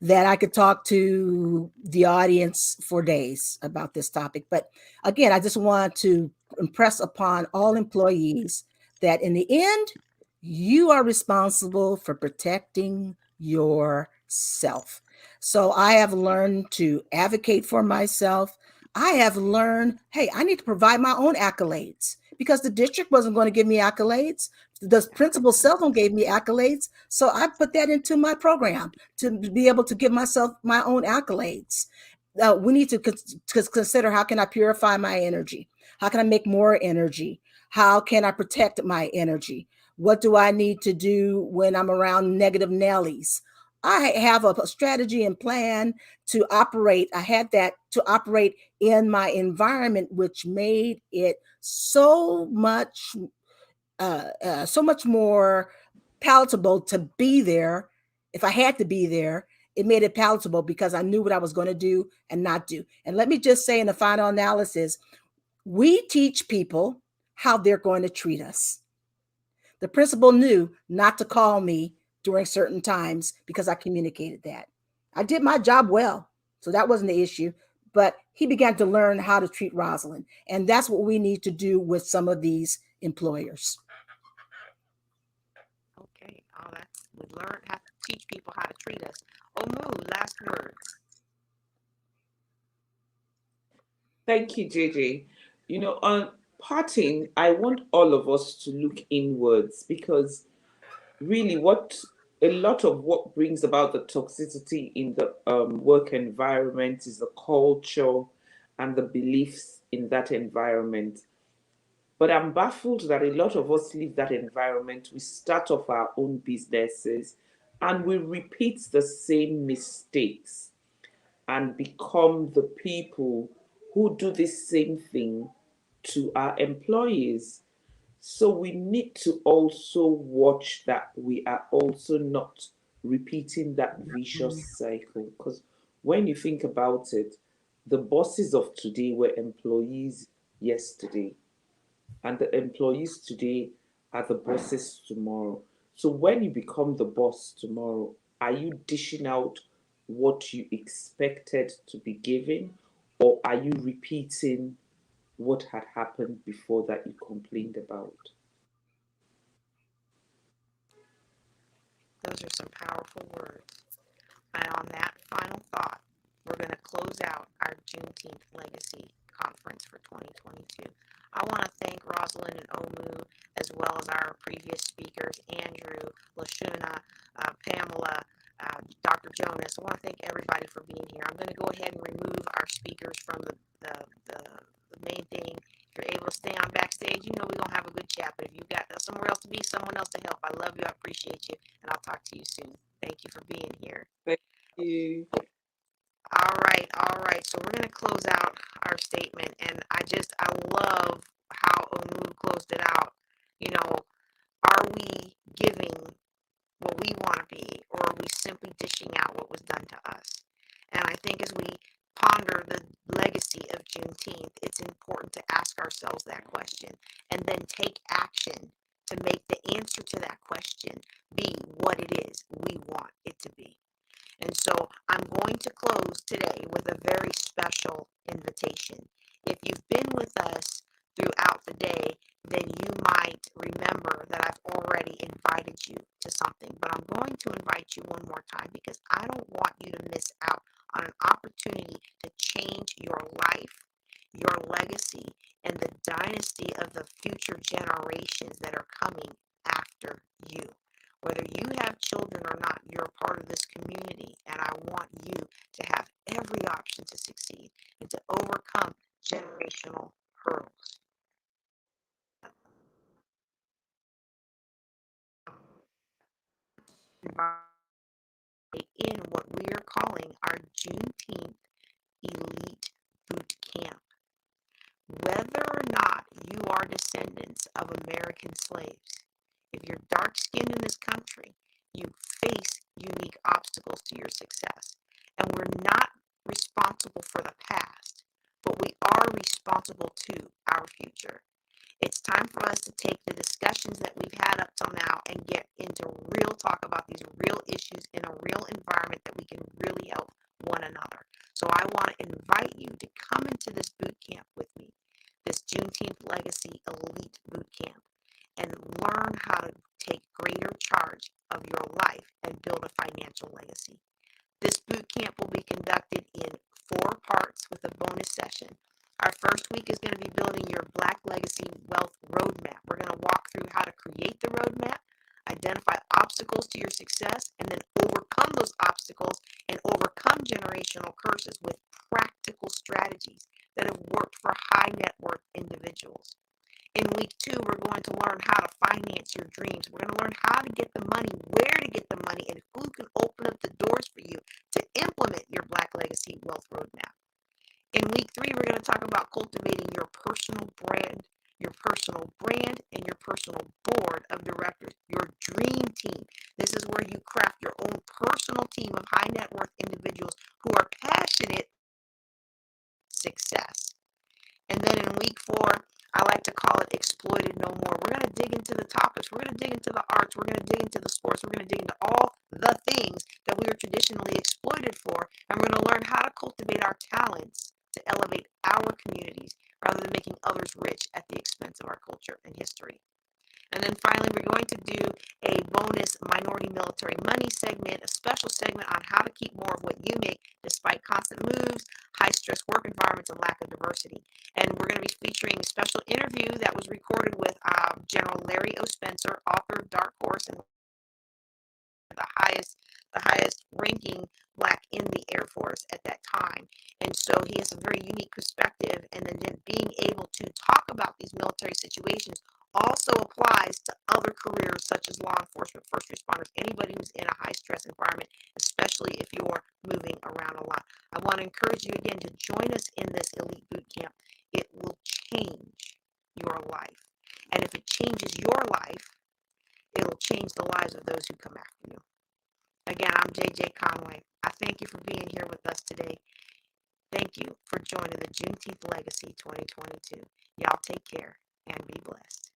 that I could talk to the audience for days about this topic. But again, I just want to impress upon all employees that in the end, you are responsible for protecting yourself. So I have learned to advocate for myself. I have learned, hey, I need to provide my own accolades because the district wasn't going to give me accolades. The principal seldom gave me accolades. So I put that into my program to be able to give myself my own accolades. We need to consider, how can I purify my energy? How can I make more energy? How can I protect my energy? What do I need to do when I'm around negative Nellies? I have a strategy and plan to operate. I had that to operate in my environment, which made it so much more palatable to be there. If I had to be there, it made it palatable because I knew what I was going to do and not do. And let me just say in the final analysis, we teach people how they're going to treat us. The principal knew not to call me during certain times because I communicated that. I did my job well, so that wasn't the issue. But he began to learn how to treat Rosalind. And that's what we need to do with some of these employers. Okay, all that we learned how to teach people how to treat us. Omu, last words. Thank you, JJ. You know, on parting, I want all of us to look inwards because really a lot of what brings about the toxicity in the work environment is the culture and the beliefs in that environment. But I'm baffled that a lot of us leave that environment. We start off our own businesses and we repeat the same mistakes and become the people who do the same thing to our employees. So we need to also watch that we are also not repeating that vicious cycle. Because when you think about it, the bosses of today were employees yesterday, and the employees today are the bosses tomorrow. So when you become the boss tomorrow, are you dishing out what you expected to be given, or are you repeating what had happened before that you complained about? Those are some powerful words. And on that final thought, we're going to close out our Juneteenth Legacy Conference for 2022. I want to thank Rosalind and Omu, as well as our previous speakers, Andrew, Lashuna, Pamela, Dr. Jonas. I want to thank everybody for being here. I'm going to go ahead and remove our speakers from the main thing. If you're able to stay on backstage, you know we're going to have a good chat. But if you've got somewhere else to be, someone else to help, I love you. I appreciate you. And I'll talk to you soon. Thank you for being here. Thank you. All right, all right. So we're going to close out our statement, and I love how Onu closed it out. You know, are we giving what we want to be, or are we simply dishing out what was done to us? And I think as we ponder the legacy of Juneteenth, it's important to ask ourselves that question and then take action to make the answer to that question be what it is we want it to be. And so I'm going to close today with a very special invitation. If you've been with us throughout the day, then you might remember that I've already invited you to something. But I'm going to invite you one more time because I don't want you to miss out on an opportunity to change your life, your legacy, and the dynasty of the future generations that are coming after you. Whether you have children or not, you're a part of this community, and I want you to have every option to succeed and to overcome generational hurdles. In what we are calling our Juneteenth Elite Boot Camp. Whether or not you are descendants of American slaves, if you're dark-skinned in this country, you face unique obstacles to your success. And we're not responsible for the past, but we are responsible to our future. It's time for us to take the discussions that we've had up till now and get into real talk about these real issues in a real environment that we can really help one another. So I want to invite you to come into this boot camp with me, this Juneteenth Legacy Elite Boot Camp, and learn how to take greater charge of your life and build a financial legacy. This boot camp will be conducted in 4 parts with a bonus session. Our first week is going to be building your Black Legacy Wealth Roadmap. We're going to walk through how to create the roadmap, identify obstacles to your success, and then overcome those obstacles and overcome generational curses with practical strategies that have worked for high net worth individuals. In week 2, we're going to learn how to finance your dreams. We're going to learn how to get the money, where to get the money, and who can open up the doors for you to implement your Black Legacy Wealth Roadmap. In week 3, we're going to talk about cultivating your personal brand, and your personal board of directors, your dream team. This is where you craft your own personal team of high net worth individuals who are passionate success. And then in week 4, I like to call it Exploited No More. We're going to dig into the topics. We're going to dig into the arts. We're going to dig into the sports. We're going to dig into all the things that we were traditionally exploited for. And we're going to learn how to cultivate our talents to elevate our communities rather than making others rich at the expense of our culture and history. And then finally, we're going to do a bonus minority military money segment, a special segment on how to keep more of what you make despite constant moves, high stress work environments, and lack of diversity. And we're going to be featuring a special interview that was recorded with General Larry O. Spencer, author of Dark Horse and the highest ranking Black in the Air Force at that time. And so he has a very unique perspective, and then being able to talk about these military situations also applies to other careers such as law enforcement, first responders, anybody who's in a high stress environment, especially if you're moving around a lot. I want to encourage you again to join us in this elite boot camp. It will change your life. And if it changes your life, it'll change the lives of those who come after you. Again, I'm JJ Conway. I thank you for being here with us today. Thank you for joining the Juneteenth Legacy 2022. Y'all take care and be blessed.